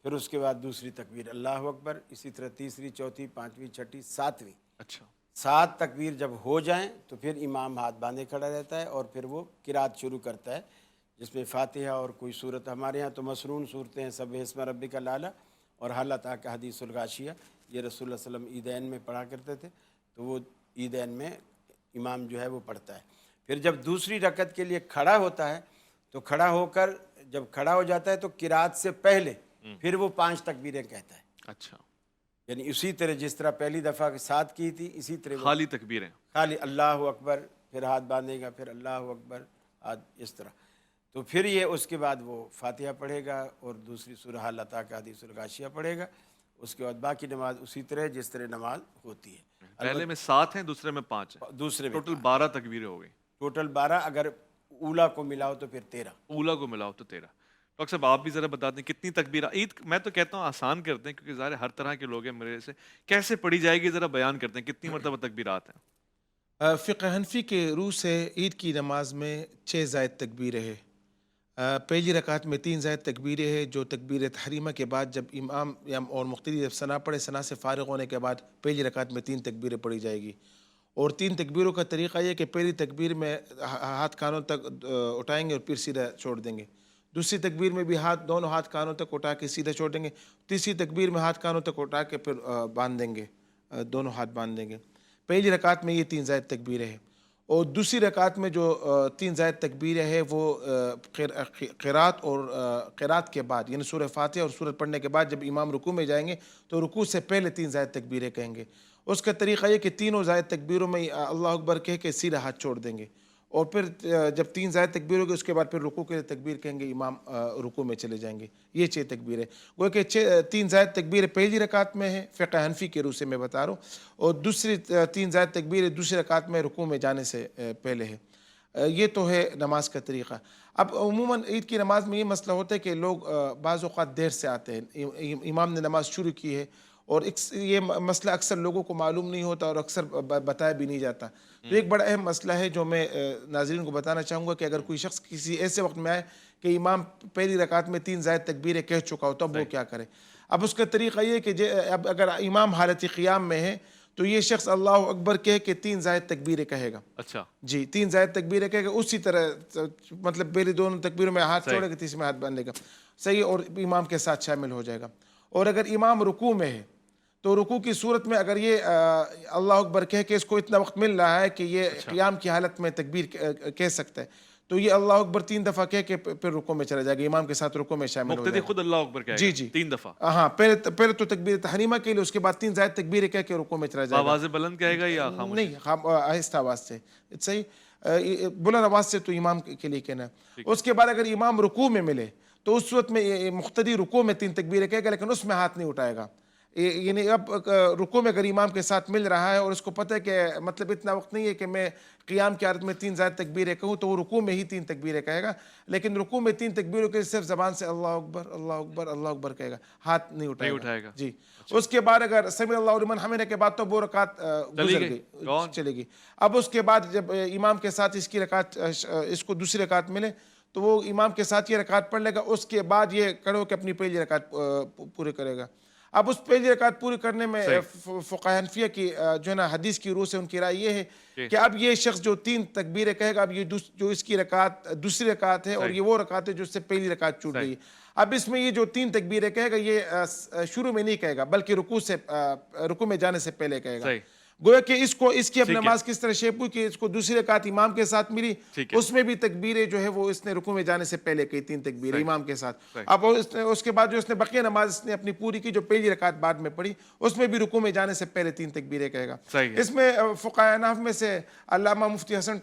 پھر اس کے بعد دوسری تکبیر اللہ اکبر, اسی طرح تیسری, چوتھی, پانچویں, چھٹی, ساتویں. اچھا 7 تکبیر جب ہو جائیں تو پھر امام ہاتھ باندھے کھڑا رہتا ہے اور پھر وہ قرات شروع کرتا ہے, جس میں فاتحہ اور کوئی صورت, ہمارے ہاں تو مسنون صورتیں ہیں, سبح اسم ربک الاعلی اور حل اتاک حدیث الغاشیہ, یہ رسول اللہ صلی اللہ علیہ وسلم عیدین میں پڑھا کرتے تھے, تو وہ عیدین میں امام جو ہے وہ پڑھتا ہے. پھر جب دوسری رکعت کے لیے کھڑا ہوتا ہے تو کھڑا ہو کر جب کھڑا ہو جاتا ہے تو قرات سے پہلے پھر وہ 5 تکبیریں کہتا ہے. اچھا یعنی اسی طرح جس طرح پہلی دفعہ کے ساتھ کی تھی اسی طرح وہ خالی تکبیریں. خالی اللہ اکبر, پھر ہاتھ باندھے گا, پھر اللہ اکبر, ہاتھ اس طرح. تو پھر یہ اس کے بعد وہ فاتحہ پڑھے گا اور دوسری سورہ حل اتاک حدیث الغاشیہ پڑھے گا. اس کے بعد باقی نماز اسی طرح جس طرح نماز ہوتی ہے. پہلے میں 7 ہیں, دوسرے میں 5 ہیں, دوسرے میں ٹوٹل 12 تکبیریں ہو گئی. ٹوٹل 12, اگر اولا کو ملاؤ تو پھر 13. اولا کو ملاؤ تو 13. ڈاکٹر صاحب آپ بھی ذرا بتا دیں کتنی تکبیر عید, میں تو کہتا ہوں آسان کرتے ہیں کیونکہ ظاہر ہر طرح کے لوگ ہیں میرے سے, کیسے پڑھی جائے گی ذرا بیان کرتے ہیں, کتنی مرتبہ تکبیرات ہیں؟ فقہ حنفی کے روح سے عید کی نماز میں 6 زائد تکبیریں ہے. پہلی رکعت میں 3 زائد تکبیریں ہے, جو تکبیر تحریمہ کے بعد جب امام اور مقتدی جب ثنا پڑھے, ثنا سے فارغ ہونے کے بعد پہلی رکعت میں 3 تکبیریں پڑھی جائے گی. اور 3 تکبیروں کا طریقہ یہ کہ پہلی تکبیر میں ہاتھ کانوں تک اٹھائیں گے اور پھر سیدھا چھوڑ دیں گے. دوسری تکبیر میں بھی دونوں ہاتھ کانوں تک اٹھا کے سیدھا چھوڑ دیں گے. تیسری تکبیر میں ہاتھ کانوں تک اٹھا کے پھر باندھ دیں گے, دونوں ہاتھ باندھ دیں گے. پہلی رکعت میں یہ 3 زائد تکبیریں ہیں. اور دوسری رکعت میں جو 3 زائد تکبیریں ہیں وہ قرات اور قرات کے بعد یعنی سورہ فاتحہ اور سورت پڑھنے کے بعد جب امام رکوع میں جائیں گے تو رکوع سے پہلے 3 زائد تکبیریں کہیں گے. اس کا طریقہ یہ کہ تینوں زائد تکبیروں میں اللہ اکبر کہہ کے سیدھا ہاتھ چھوڑ دیں گے, اور پھر جب 3 زائد تکبیر ہوگی اس کے بعد پھر رکوع کے لیے تکبیر کہیں گے, امام رکوع میں چلے جائیں گے. یہ 6 تکبیریں. وہ کہ 3 زائد تکبیر پہلی رکعت میں ہے فقہ حنفی کے روح سے میں بتا رہا ہوں, اور دوسری 3 زائد تکبیر دوسری رکعت میں رکوع میں جانے سے پہلے ہے. یہ تو ہے نماز کا طریقہ. اب عموماً عید کی نماز میں یہ مسئلہ ہوتا ہے کہ لوگ بعض اوقات دیر سے آتے ہیں, امام نے نماز شروع کی ہے اور یہ مسئلہ اکثر لوگوں کو معلوم نہیں ہوتا اور اکثر بتایا بھی نہیں جاتا. تو ایک بڑا اہم مسئلہ ہے جو میں ناظرین کو بتانا چاہوں گا کہ اگر کوئی شخص کسی ایسے وقت میں آئے کہ امام پہلی رکعت میں 3 زائد تکبیریں کہہ چکا ہو تب وہ کیا کرے. اب اس کا طریقہ یہ کہ اب اگر امام حالت قیام میں ہے تو یہ شخص اللہ اکبر کہہ کے 3 زائد تکبیریں کہے گا. اچھا جی 3 زائد تکبیریں کہے گا, اسی طرح مطلب پہلی دونوں تکبیروں میں ہاتھ چھوڑے گا, تیسری میں ہاتھ باندھے گا, صحیح, اور امام کے ساتھ شامل ہو جائے گا. اور اگر امام رکوع میں ہے تو رکوع کی صورت میں اگر یہ اللہ اکبر کہہ کے اس کو اتنا وقت مل رہا ہے کہ یہ قیام کی حالت میں تکبیر کہہ سکتا ہے تو یہ اللہ اکبر 3 دفعہ کہہ کے پھر رکوع میں چلا جائے گا, امام کے ساتھ رکوع میں شامل ہو جائے مقتدی گا. خود اللہ اکبر کہے گا. جی جی 3 دفعہ. ہاں, پہلے تو تکبیر تحریمہ کے لیے, اس کے بعد 3 زائد تکبیریں کہہ کے رکوع میں چلا جائے گا. آواز بلند کہے گا یا خاموش؟ نہیں, آہستہ آواز سے. صحیح, بلند آواز سے تو امام کے لیے کہنا ہے. اس کے بعد اگر امام رکوع میں ملے تو اس وقت میں مقتدی رکوع میں 3 تکبیریں کہے گا, لیکن اس میں ہاتھ نہیں اٹھائے گا. یعنی اب رکوع میں اگر امام کے ساتھ مل رہا ہے اور اس کو پتہ ہے کہ مطلب اتنا وقت نہیں ہے کہ میں قیام کی حالت میں 3 زائد تکبیریں کہوں, تو وہ رکوع میں ہی 3 تکبیریں کہے گا. لیکن رکوع میں 3 تکبیروں کے صرف زبان سے اللہ اکبر اللہ اکبر اللہ اکبر کہے گا, ہاتھ نہیں اٹھائے گا. جی. اس کے بعد اگر سمع اللہ لمن حمدہ کے بعد تو وہ رکعت چلے گی. اب اس کے بعد جب امام کے ساتھ اس کی رکعت اس کو دوسری رکعت ملے تو وہ امام کے ساتھ یہ رکعت پڑھ لے گا. اس کے بعد یہ کھڑے ہو کے اپنی پہلی رکعت پورے کرے گا. اب اس پہلی رکعت پوری کرنے میں فقہ حنفیہ کی جو ہے نا حدیث کی روح سے ان کی رائے یہ ہے کہ اب یہ شخص جو 3 تکبیریں کہے گا, اب یہ جو اس کی رکعت دوسری رکعت ہے اور یہ وہ رکعت ہے جو اس سے پہلی رکعت چھوٹ گئی. اب اس میں یہ جو 3 تکبیریں کہے گا یہ شروع میں نہیں کہے گا بلکہ رکوع میں جانے سے پہلے کہے گا. گویا کہ اس کی اب نماز کس طرح شیپ ہوئی کہ اس کو دوسری رکعت امام کے ساتھ ملی, اس میں بھی تکبیریں جو ہے وہ اس نے رکوع میں جانے سے پہلے کہی 3 تکبیریں امام کے ساتھ. اب اس کے بعد جو اس نے بقیہ نماز اس نے اپنی پوری کی جو پہلی رکعت بعد میں پڑھی اس میں بھی رکوع میں جانے سے پہلے 3 تکبیریں کہے گا. اس میں فقہاء احناف میں سے علامہ مفتی حسن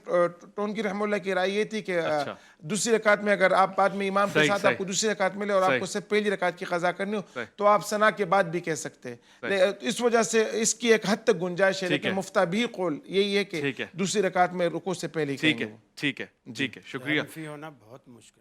ٹونکی رحمہ اللہ کی رائے یہ تھی کہ دوسری رکعت میں اگر آپ بعد میں امام کے ساتھ آپ کو دوسری رکعت ملے اور آپ کو صرف پہلی رکعت کی قضا کرنی ہو تو آپ ثنا کے بعد بھی کہہ سکتے ہیں. اس وجہ سے اس کی ایک حد تک گنجائش ہے, لیکن مفتابی قول یہی ہے کہ دوسری رکعت میں رکوع سے پہلے کہیں گے. ٹھیک ہے, شکریہ. حنفی ہونا بہت مشکل.